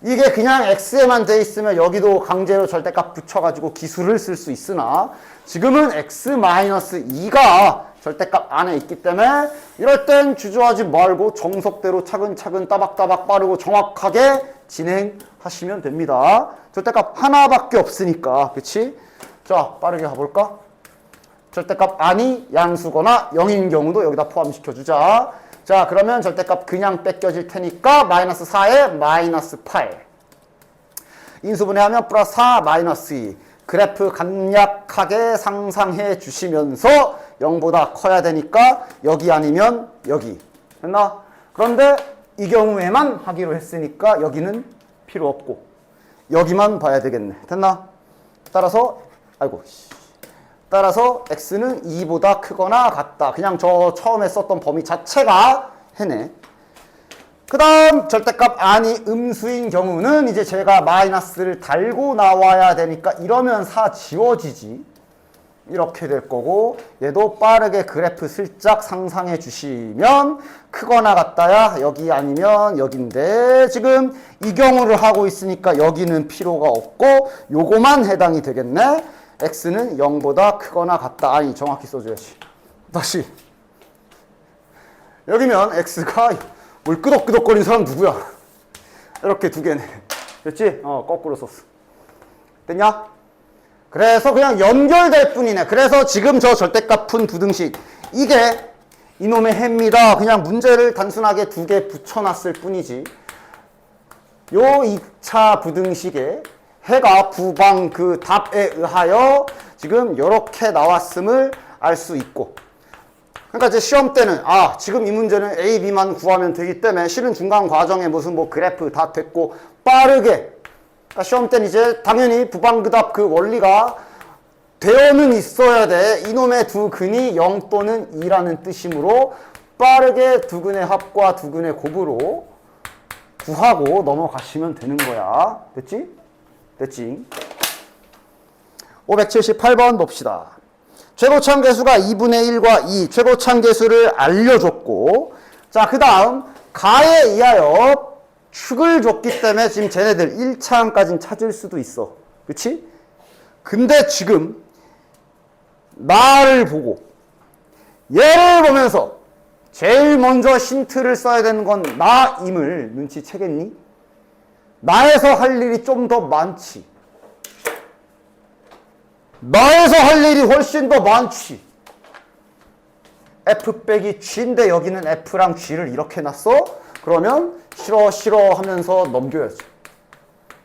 이게 그냥 x에만 돼 있으면 여기도 강제로 절대값 붙여가지고 기술을 쓸 수 있으나 지금은 x-2가 절대값 안에 있기 때문에 이럴 땐 주저하지 말고 정석대로 차근차근 따박따박 빠르고 정확하게 진행하시면 됩니다. 절대값 하나밖에 없으니까. 그치? 자, 빠르게 가볼까? 절대값 안이 양수거나 0인 경우도 여기다 포함시켜주자. 자, 그러면 절대값 그냥 뺏겨질 테니까 마이너스 4에 마이너스 8. 인수분해하면 플러스 4 마이너스 2. 그래프 간략하게 상상해 주시면서 0보다 커야 되니까 여기 아니면 여기. 됐나? 그런데 이 경우에만 하기로 했으니까 여기는 필요 없고 여기만 봐야 되겠네. 됐나? 따라서 x는 2보다 크거나 같다. 그냥 저 처음에 썼던 범위 자체가 해네. 그 다음 절대값 안이 음수인 경우는 이제 제가 마이너스를 달고 나와야 되니까 이러면 4 지워지지. 이렇게 될 거고 얘도 빠르게 그래프 슬쩍 상상해 주시면 크거나 같다야 여기 아니면 여긴데 지금 이 경우를 하고 있으니까 여기는 필요가 없고 요거만 해당이 되겠네. x는 0보다 크거나 같다. 아니 정확히 써줘야지. 다시 여기면 x가 뭘 끄덕끄덕거리는 사람 누구야? 이렇게 두 개네. 됐지? 거꾸로 썼어. 됐냐? 그래서 그냥 연결될 뿐이네. 그래서 지금 저 절대값 푼 부등식 이게 이놈의 해입니다. 그냥 문제를 단순하게 두 개 붙여놨을 뿐이지. 요 2차 부등식에 해가 부방 그 답에 의하여 지금 이렇게 나왔음을 알 수 있고 그러니까 이제 시험 때는 지금 이 문제는 A, B만 구하면 되기 때문에 실은 중간 과정에 무슨 뭐 그래프 다 됐고 빠르게 그러니까 시험 때는 이제 당연히 부방그답 그 원리가 되어는 있어야 돼. 이놈의 두 근이 0 또는 2라는 뜻이므로 빠르게 두 근의 합과 두 근의 곱으로 구하고 넘어가시면 되는 거야. 됐지? 됐지? 578번 봅시다. 최고참계수가 2분의 1과 2 최고참계수를 알려줬고 자, 그 다음 가에 의하여 축을 줬기 때문에 지금 쟤네들 1차항까지는 찾을 수도 있어. 그치? 근데 지금 나를 보고 얘를 보면서 제일 먼저 힌트를 써야 되는 건 나임을 눈치채겠니? 나에서 할 일이 좀 더 많지. 나에서 할 일이 훨씬 더 많지. F 빼기 G인데 여기는 F랑 G를 이렇게 놨어? 그러면 싫어 싫어 하면서 넘겨야지.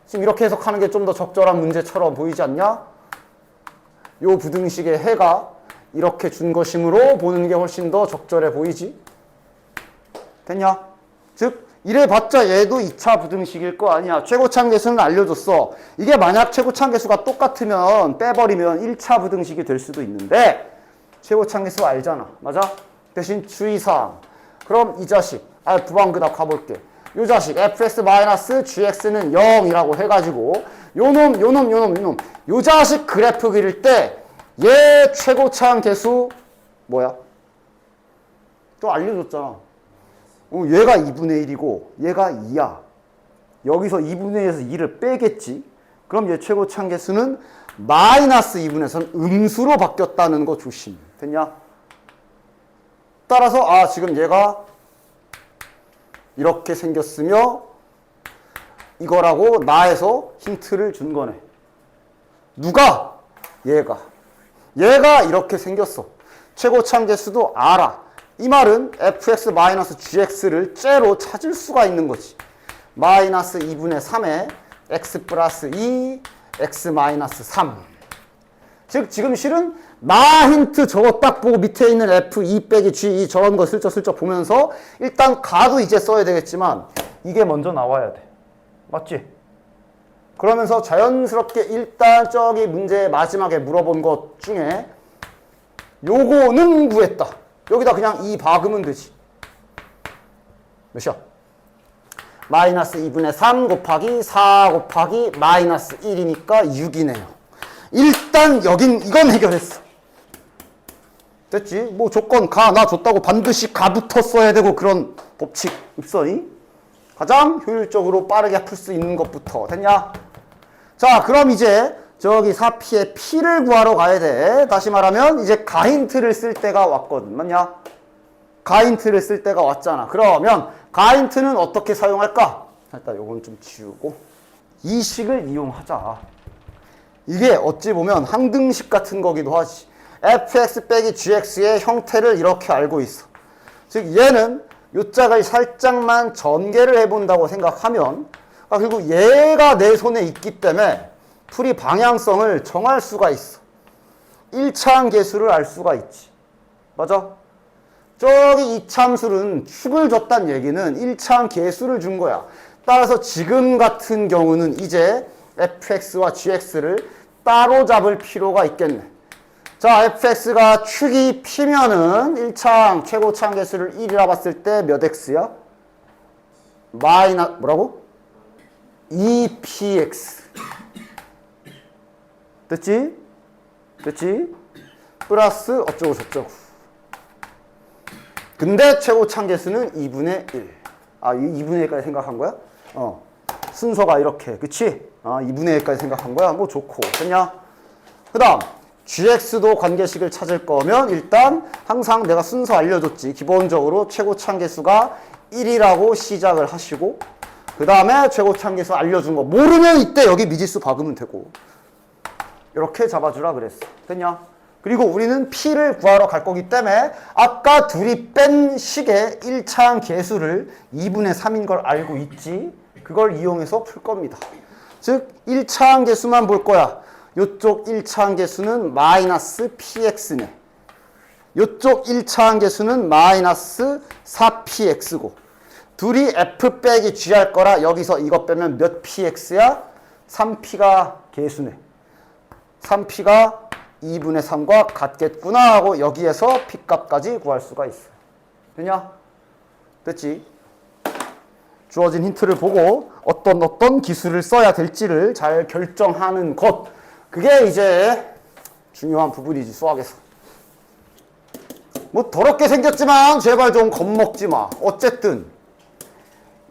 지금 이렇게 해석하는 게 좀 더 적절한 문제처럼 보이지 않냐? 요 부등식의 해가 이렇게 준 것이므로 보는 게 훨씬 더 적절해 보이지? 됐냐? 즉 이래봤자 얘도 2차 부등식일 거 아니야. 최고차항계수는 알려줬어. 이게 만약 최고차항계수가 똑같으면 빼버리면 1차 부등식이 될 수도 있는데 최고차항계수 알잖아. 맞아? 대신 주의사항. 그럼 이 자식 부방그다 가볼게. 요 자식 fx-gx는 0이라고 해가지고 요놈 요 자식 그래프 그릴 때 얘 최고차항계수 뭐야? 또 알려줬잖아. 얘가 2분의 1이고 얘가 2야. 여기서 2분의 1에서 2를 빼겠지. 그럼 얘 최고차항계수는 마이너스 2분에선 음수로 바뀌었다는 거 조심. 됐냐? 따라서 지금 얘가 이렇게 생겼으며 이거라고 나에서 힌트를 준 거네. 누가? 얘가 이렇게 생겼어. 최고차항계수도 알아. 이 말은 fx-gx를 째로 찾을 수가 있는 거지. 마이너스 2분의 3에 x 플러스 2, x 마이너스 3. 즉 지금 실은 나 힌트 저거 딱 보고 밑에 있는 f2 빼기 g 저런 거 슬쩍슬쩍 보면서 일단 가도 이제 써야 되겠지만 이게 먼저 나와야 돼. 맞지? 그러면서 자연스럽게 일단 저기 문제 마지막에 물어본 것 중에 요거는 구했다. 여기다 그냥 2 박으면 되지. 몇이야? 마이너스 2분의 3 곱하기 4 곱하기 마이너스 1이니까 6이네요. 일단 여긴 이건 해결했어. 됐지? 뭐 조건 나 줬다고 반드시 가부터 써야 되고 그런 법칙 없어니? 가장 효율적으로 빠르게 풀 수 있는 것부터 됐냐? 자, 그럼 이제 저기 4P의 P를 구하러 가야 돼. 다시 말하면 이제 가힌트를 쓸 때가 왔거든. 맞냐? 가힌트를 쓸 때가 왔잖아. 그러면 가힌트는 어떻게 사용할까? 일단 요건 좀 지우고 이 식을 이용하자. 이게 어찌 보면 항등식 같은 거기도 하지. fx 빼기 gx의 형태를 이렇게 알고 있어. 즉 얘는 요 짝을 살짝만 전개를 해본다고 생각하면 그리고 얘가 내 손에 있기 때문에 풀이 방향성을 정할 수가 있어. 1차항 계수를 알 수가 있지. 맞아? 저기 이참술은 축을 줬단 얘기는 1차항 계수를 준 거야. 따라서 지금 같은 경우는 이제 fx와 gx를 따로 잡을 필요가 있겠네. 자, fx가 축이 p면은 1차항 최고차항 계수를 1이라 봤을 때 몇 x야? 뭐라고? 2px. 됐지? 플러스 어쩌고 저쩌고. 근데 최고차항 계수는 2분의 1. 2분의 1까지 생각한 거야? 순서가 이렇게. 그치? 2분의 1까지 생각한 거야? 뭐 좋고. 됐냐? 그 다음 gx도 관계식을 찾을 거면 일단 항상 내가 순서 알려줬지. 기본적으로 최고차항 계수가 1이라고 시작을 하시고 그 다음에 최고차항 계수 알려준 거 모르면 이때 여기 미지수 박으면 되고 이렇게 잡아주라 그랬어. 됐냐? 그리고 우리는 P를 구하러 갈 거기 때문에 아까 둘이 뺀 식의 1차항 계수를 2분의 3인 걸 알고 있지. 그걸 이용해서 풀 겁니다. 즉 1차항 계수만 볼 거야. 요쪽 1차항 계수는 마이너스 px네. 요쪽 1차항 계수는 마이너스 4px고 둘이 f 빼기 g 할 거라 여기서 이거 빼면 몇 px야? 3p가 계수네. 3p가 2분의 3과 같겠구나 하고 여기에서 p값까지 구할 수가 있어. 되냐? 됐지? 주어진 힌트를 보고 어떤 기술을 써야 될지를 잘 결정하는 것. 그게 이제 중요한 부분이지, 수학에서. 뭐 더럽게 생겼지만 제발 좀 겁먹지 마. 어쨌든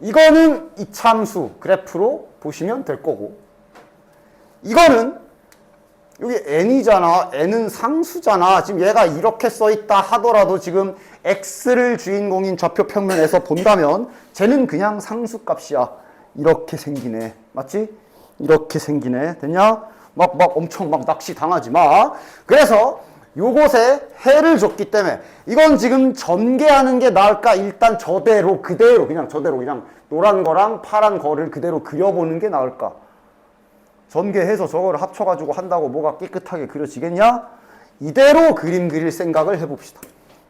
이거는 이참수 그래프로 보시면 될 거고, 이거는 여기 n이잖아. n은 상수잖아. 지금 얘가 이렇게 써있다 하더라도 지금 x를 주인공인 좌표 평면에서 본다면 쟤는 그냥 상수값이야. 이렇게 생기네. 맞지? 이렇게 생기네. 됐냐? 막 엄청 막 낚시 당하지 마. 그래서 요곳에 해를 줬기 때문에 이건 지금 전개하는 게 나을까? 일단 저대로 그냥 노란 거랑 파란 거를 그대로 그려보는 게 나을까? 전개해서 저거를 합쳐가지고 한다고 뭐가 깨끗하게 그려지겠냐? 이대로 그림 그릴 생각을 해봅시다.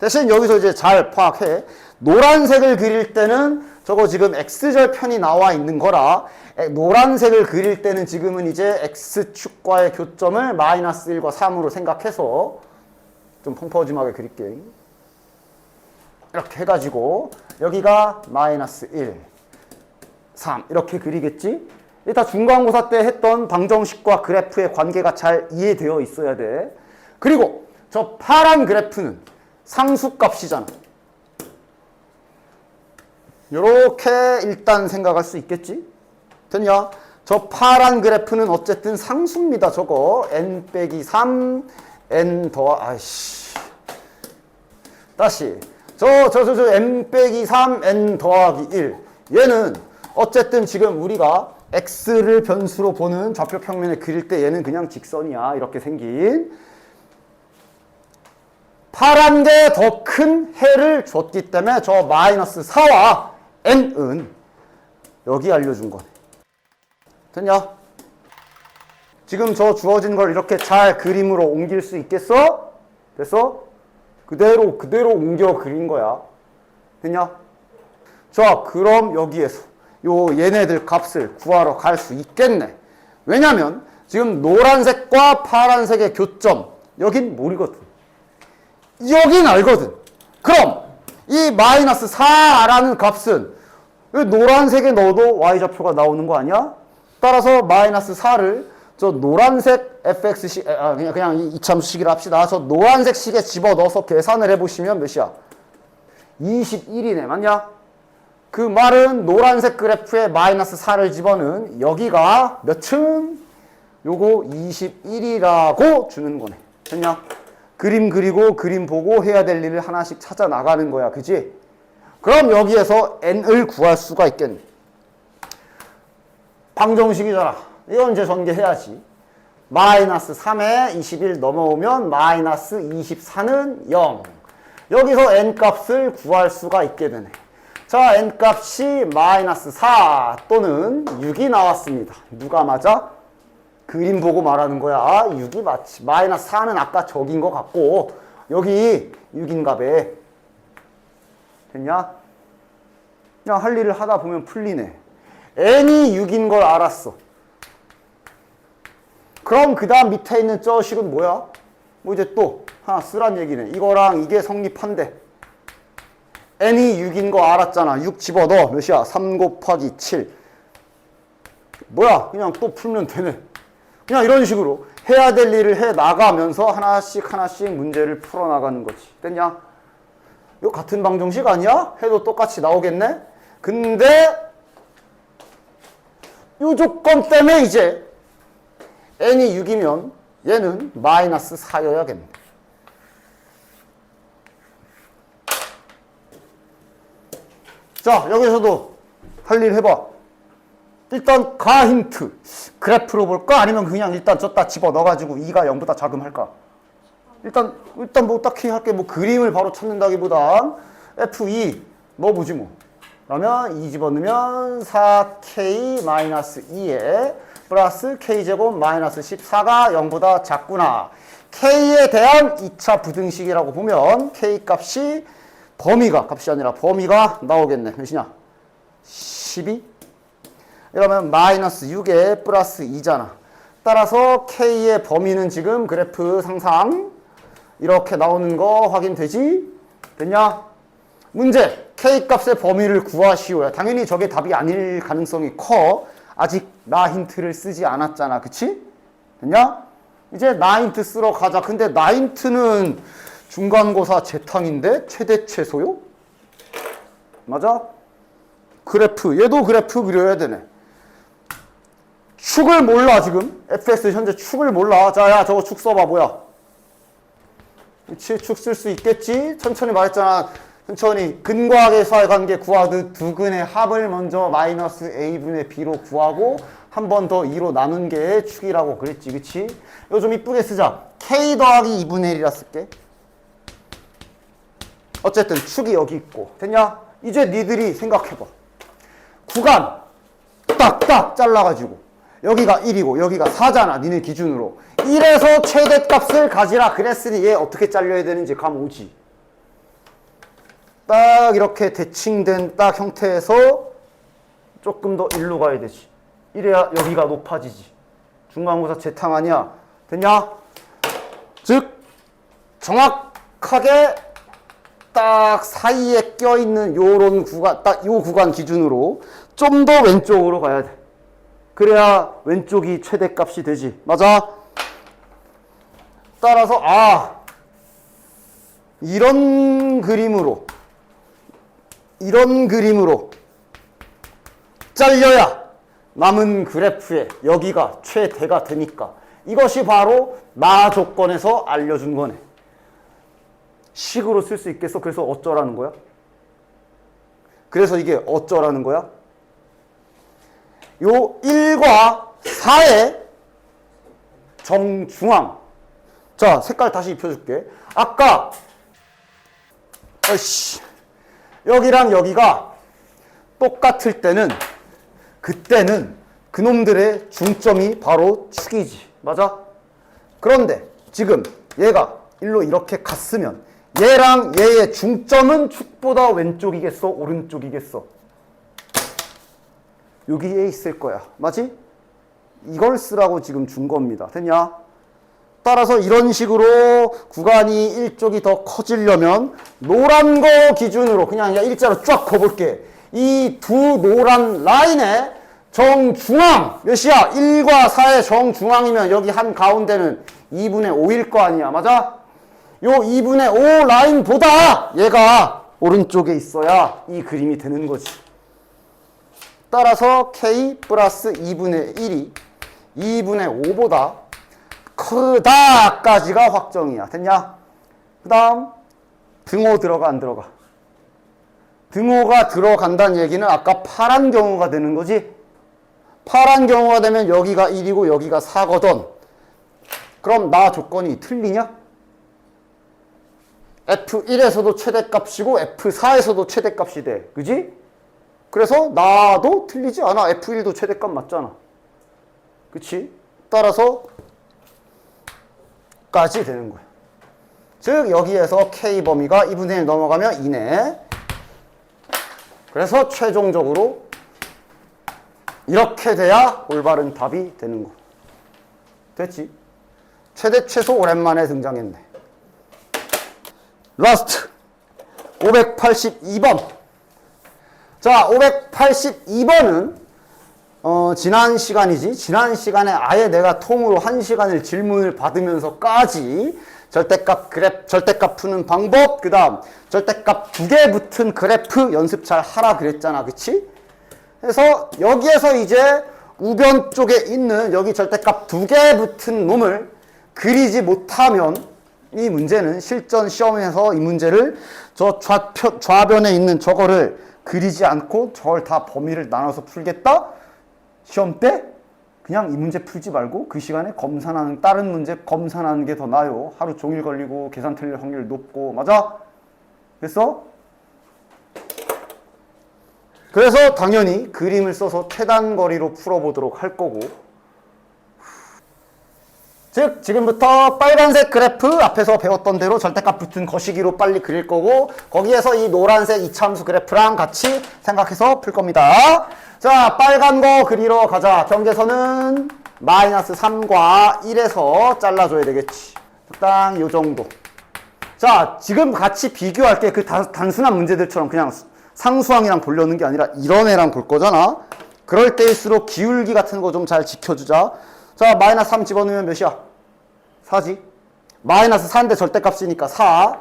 대신 여기서 이제 잘 파악해. 노란색을 그릴 때는 저거 지금 x절편이 나와 있는 거라, 노란색을 그릴 때는 지금은 이제 x축과의 교점을 마이너스 1과 3으로 생각해서 좀 펑퍼짐하게 그릴게. 이렇게 해가지고 여기가 마이너스 1, 3 이렇게 그리겠지? 일단 중간고사 때 했던 방정식과 그래프의 관계가 잘 이해되어 있어야 돼. 그리고 저 파란 그래프는 상수값이잖아. 요렇게 일단 생각할 수 있겠지? 됐냐? 저 파란 그래프는 어쨌든 상수입니다. 저거 n 빼기 3 n 다시 저 n 빼기 3 n 더하기 1 얘는 어쨌든 지금 우리가 x를 변수로 보는 좌표 평면에 그릴 때 얘는 그냥 직선이야. 이렇게 생긴 파란 게 더 큰 해를 줬기 때문에 저 마이너스 4와 n은 여기 알려준 거네. 됐냐? 지금 저 주어진 걸 이렇게 잘 그림으로 옮길 수 있겠어? 됐어? 그대로 옮겨 그린 거야. 됐냐? 자, 그럼 여기에서 요 얘네들 값을 구하러 갈 수 있겠네. 왜냐면 지금 노란색과 파란색의 교점, 여긴 모르거든. 여긴 알거든. 그럼 이 마이너스 4라는 값은 노란색에 넣어도 y좌표가 나오는 거 아니야? 따라서 마이너스 4를 저 노란색 fx식, 그냥 이참수식이라 합시다. 저 노란색 식에 집어넣어서 계산을 해보시면 몇이야? 21이네. 맞냐? 그 말은 노란색 그래프에 마이너스 4를 집어넣은 여기가 몇 층? 요거 21이라고 주는 거네. 됐냐? 그림 그리고 그림 보고 해야 될 일을 하나씩 찾아 나가는 거야. 그지? 그럼 여기에서 n을 구할 수가 있겠네. 방정식이잖아. 이건 이제 전개해야지. 마이너스 3에 21 넘어오면 마이너스 24는 0. 여기서 n 값을 구할 수가 있게 되네. 자, n 값이 마이너스 4 또는 6이 나왔습니다. 누가 맞아? 그림 보고 말하는 거야. 6이 맞지. 마이너스 4는 아까 적인 것 같고 여기 6인가 봐. 됐냐? 그냥 할 일을 하다 보면 풀리네. n이 6인 걸 알았어. 그럼 그 다음 밑에 있는 저 식은 뭐야? 뭐 이제 또 하나 쓰란 얘기네. 이거랑 이게 성립한대. n이 6인 거 알았잖아. 6 집어넣어. 몇이야? 3 곱하기 7. 뭐야? 그냥 또 풀면 되네. 그냥 이런 식으로 해야 될 일을 해 나가면서 하나씩 문제를 풀어나가는 거지. 됐냐? 이거 같은 방정식 아니야? 해도 똑같이 나오겠네? 근데 이 조건 때문에 이제 n이 6이면 얘는 마이너스 4여야겠네. 자, 여기서도 할 일 해봐. 일단 가 힌트. 그래프로 볼까? 아니면 그냥 일단 줬다 집어넣어가지고 2가 0보다 작음 할까? 일단 뭐 딱히 할게 뭐 그림을 바로 찾는다기보단 F2 넣어보지 뭐. 그러면 2 집어넣으면 4K-2에 플러스 K제곱 마이너스 14가 0보다 작구나. K에 대한 2차 부등식이라고 보면 K 값이 값이 아니라 범위가 나오겠네. 몇이냐? 12? 이러면 마이너스 6에 플러스 2잖아. 따라서 K의 범위는 지금 그래프 상상 이렇게 나오는 거 확인되지? 됐냐? 문제! K 값의 범위를 구하시오야. 당연히 저게 답이 아닐 가능성이 커. 아직 나 힌트를 쓰지 않았잖아. 그치? 됐냐? 이제 나 힌트 쓰러 가자. 근데 나 힌트는 중간고사 재탕인데 최대 최소요? 맞아? 그래프, 얘도 그래프 그려야 되네. 축을 몰라, 지금. fx 현재 축을 몰라. 자, 야, 저거 축 써봐, 뭐야. 그치, 축 쓸 수 있겠지? 천천히 말했잖아. 천천히. 근과학의 수의 관계 구하듯 두 근의 합을 먼저 마이너스 a분의 b로 구하고 한 번 더 2로 나눈 게 축이라고 그랬지, 그치? 이거 좀 이쁘게 쓰자. k 더하기 2분의 1이라 쓸게. 어쨌든 축이 여기 있고. 됐냐? 이제 니들이 생각해봐. 구간 딱딱 잘라가지고 여기가 1이고 여기가 4잖아, 니네 기준으로. 1에서 최대값을 가지라 그랬으니 얘 어떻게 잘려야 되는지 감 오지. 딱 이렇게 대칭된 딱 형태에서 조금 더 일로 가야 되지. 이래야 여기가 높아지지. 중간고사 재탕 아니야. 됐냐? 즉 정확하게 딱 사이에 껴있는 요런 구간, 딱 요 구간 기준으로 좀 더 왼쪽으로 가야 돼. 그래야 왼쪽이 최대값이 되지. 맞아? 따라서 이런 그림으로 잘려야 남은 그래프에 여기가 최대가 되니까 이것이 바로 나 조건에서 알려준 거네. 식으로 쓸 수 있겠어? 그래서 어쩌라는 거야? 그래서 이게 어쩌라는 거야? 요 1과 4의 정중앙. 자, 색깔 다시 입혀줄게. 아까 여기랑 여기가 똑같을 때는 그때는 그놈들의 중점이 바로 축이지. 맞아? 그런데 지금 얘가 일로 이렇게 갔으면 얘랑 얘의 중점은 축보다 왼쪽이겠어? 오른쪽이겠어? 여기에 있을 거야. 맞지? 이걸 쓰라고 지금 준 겁니다. 됐냐? 따라서 이런 식으로 구간이 일쪽이 더 커지려면 노란 거 기준으로 그냥 일자로 쫙 그어볼게. 이 두 노란 라인의 정중앙 몇이야? 1과 4의 정중앙이면 여기 한 가운데는 2분의 5일 거 아니야. 맞아? 요 2분의 5 라인보다 얘가 오른쪽에 있어야 이 그림이 되는 거지. 따라서 k 플러스 2분의 1이 2분의 5보다 크다까지가 확정이야. 됐냐? 그 다음 등호 들어가 안 들어가? 등호가 들어간다는 얘기는 아까 파란 경우가 되는 거지. 파란 경우가 되면 여기가 1이고 여기가 4거든. 그럼 나 조건이 틀리냐? F1에서도 최대값이고 F4에서도 최대값이 돼. 그지? 그래서 나도 틀리지 않아. F1도 최대값 맞잖아. 그치? 따라서 까지 되는 거야. 즉 여기에서 K 범위가 2분의 1 넘어가면 2네. 그래서 최종적으로 이렇게 돼야 올바른 답이 되는 거. 됐지? 최대 최소 오랜만에 등장했네. 라스트 582번. 자, 582번은 지난 시간에 아예 내가 통으로 1시간을 질문을 받으면서까지 절대값 푸는 방법, 그 다음 절대값 2개 붙은 그래프 연습 잘 하라 그랬잖아. 그치? 그래서 여기에서 이제 우변 쪽에 있는 여기 절대값 2개 붙은 놈을 그리지 못하면 이 문제는 실전 시험에서 이 문제를 저 좌변에 있는 저거를 그리지 않고 저걸 다 범위를 나눠서 풀겠다? 시험 때 그냥 이 문제 풀지 말고 그 시간에 다른 문제 검산하는 게 더 나아요. 하루 종일 걸리고 계산 틀릴 확률 높고. 맞아? 됐어? 그래서 당연히 그림을 써서 최단 거리로 풀어보도록 할 거고, 즉 지금부터 빨간색 그래프 앞에서 배웠던 대로 절대값 붙은 거시기로 빨리 그릴 거고, 거기에서 이 노란색 이차함수 그래프랑 같이 생각해서 풀 겁니다. 자, 빨간 거 그리러 가자. 경계선은 마이너스 3과 1에서 잘라줘야 되겠지. 적당히 요 정도. 자, 지금 같이 비교할게. 그 단순한 문제들처럼 그냥 상수항이랑 돌려놓는 게 아니라 이런 애랑 볼 거잖아. 그럴 때일수록 기울기 같은 거 좀 잘 지켜주자. 자, 마이너스 3 집어넣으면 몇이야? 4지. 마이너스 4인데 절대값이니까 4.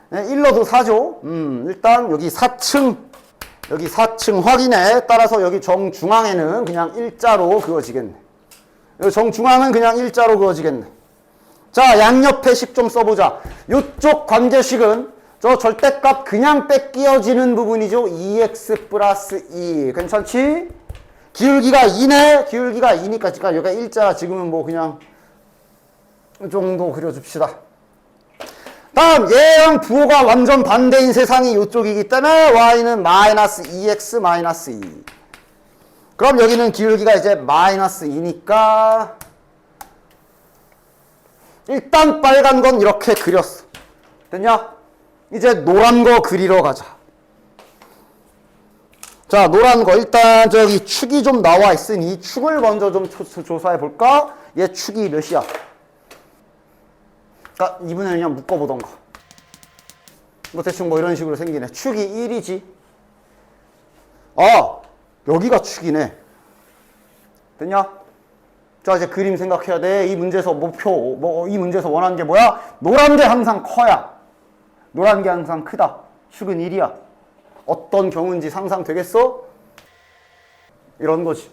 네, 1로도 4죠. 일단 여기 4층 여기 4층 확인에 따라서 여기 정중앙에는 그냥 일자로 그어지겠네. 여기 정중앙은 그냥 일자로 그어지겠네. 자, 양옆에 식 좀 써보자. 이쪽 관계식은 저 절대값 그냥 뺏기어지는 부분이죠. 2x 플러스 2. 괜찮지? 기울기가 2네. 기울기가 2니까 여기가 일자. 지금은 뭐 그냥 이 정도 그려줍시다. 다음 얘랑 부호가 완전 반대인 세상이 이쪽이기 때문에 y는 마이너스 2x 마이너스 2. 그럼 여기는 기울기가 이제 마이너스 2니까 일단 빨간 건 이렇게 그렸어. 됐냐? 이제 노란 거 그리러 가자. 자, 노란 거 일단 저기 축이 좀 나와 있으니 축을 먼저 좀 조사해 볼까? 얘 축이 몇이야? 그러니까 2분의 1 그냥 묶어보던가. 뭐 대충 뭐 이런 식으로 생기네. 축이 1이지. 아, 여기가 축이네. 됐냐? 자, 이제 그림 생각해야 돼. 이 문제에서 목표, 이 문제에서 원하는 게 뭐야? 노란 게 항상 커야. 노란 게 항상 크다. 축은 1이야. 어떤 경우인지 상상되겠어? 이런 거지.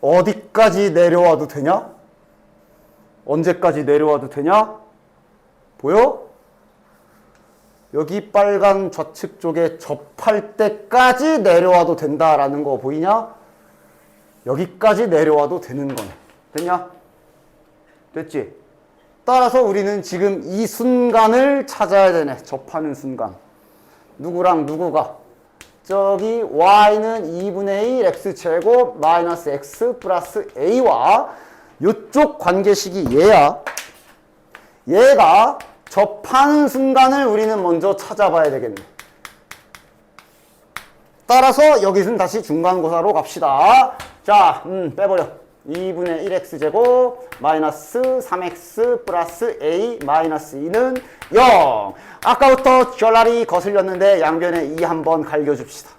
어디까지 내려와도 되냐? 언제까지 내려와도 되냐? 보여? 여기 빨간 좌측 쪽에 접할 때까지 내려와도 된다라는 거 보이냐? 여기까지 내려와도 되는 거네. 됐냐? 됐지? 따라서 우리는 지금 이 순간을 찾아야 되네. 접하는 순간. 누구랑 누구가? 저기 y는 2분의 1 x제곱 마이너스 x 플러스 a와 이쪽 관계식이 얘야. 얘가 접하는 순간을 우리는 먼저 찾아봐야 되겠네. 따라서 여기서는 다시 중간고사로 갑시다. 자, 빼버려. 2분의 1x제곱 마이너스 3x 플러스 a 마이너스 2는 0. 아까부터 결말이 거슬렸는데 양변에 2 한번 갈겨줍시다.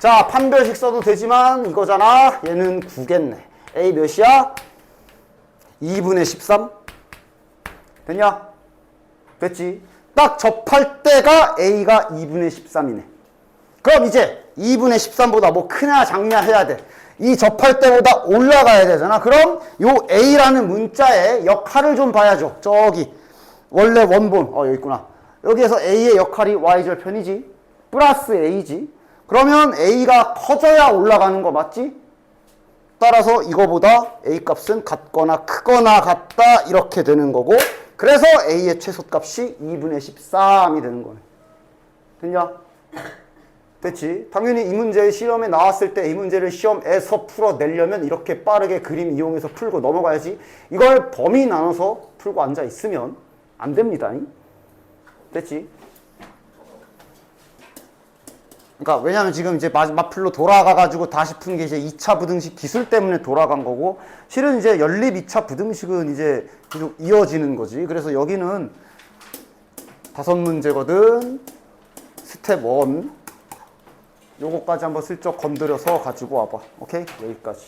자, 판별식 써도 되지만 이거잖아. 얘는 9겠네. a 몇이야? 2분의 13? 됐냐? 됐지? 딱 접할 때가 a가 2분의 13이네. 그럼 이제 2분의 13보다 뭐 크냐 작냐 해야 돼. 이 접할 때보다 올라가야 되잖아. 그럼 요 a라는 문자의 역할을 좀 봐야죠. 저기 원래 원본 여기 있구나. 여기에서 a의 역할이 y절편이지. 플러스 a지. 그러면 a가 커져야 올라가는 거 맞지? 따라서 이거보다 a 값은 같거나 크거나 같다 이렇게 되는 거고, 그래서 a의 최소값이 2분의 13이 되는 거네. 됐냐? 됐지? 당연히 이 문제 시험에 나왔을 때 이 문제를 시험에서 풀어내려면 이렇게 빠르게 그림 이용해서 풀고 넘어가야지. 이걸 범위 나눠서 풀고 앉아 있으면 안 됩니다. 됐지? 그러니까 왜냐면 지금 이제 마플로 돌아가가지고 다시 푼 게 이제 2차 부등식 기술 때문에 돌아간 거고, 실은 이제 연립 2차 부등식은 이제 계속 이어지는 거지. 그래서 여기는 5문제거든. 스텝 1. 요거까지 한번 슬쩍 건드려서 가지고 와봐. 오케이? 여기까지.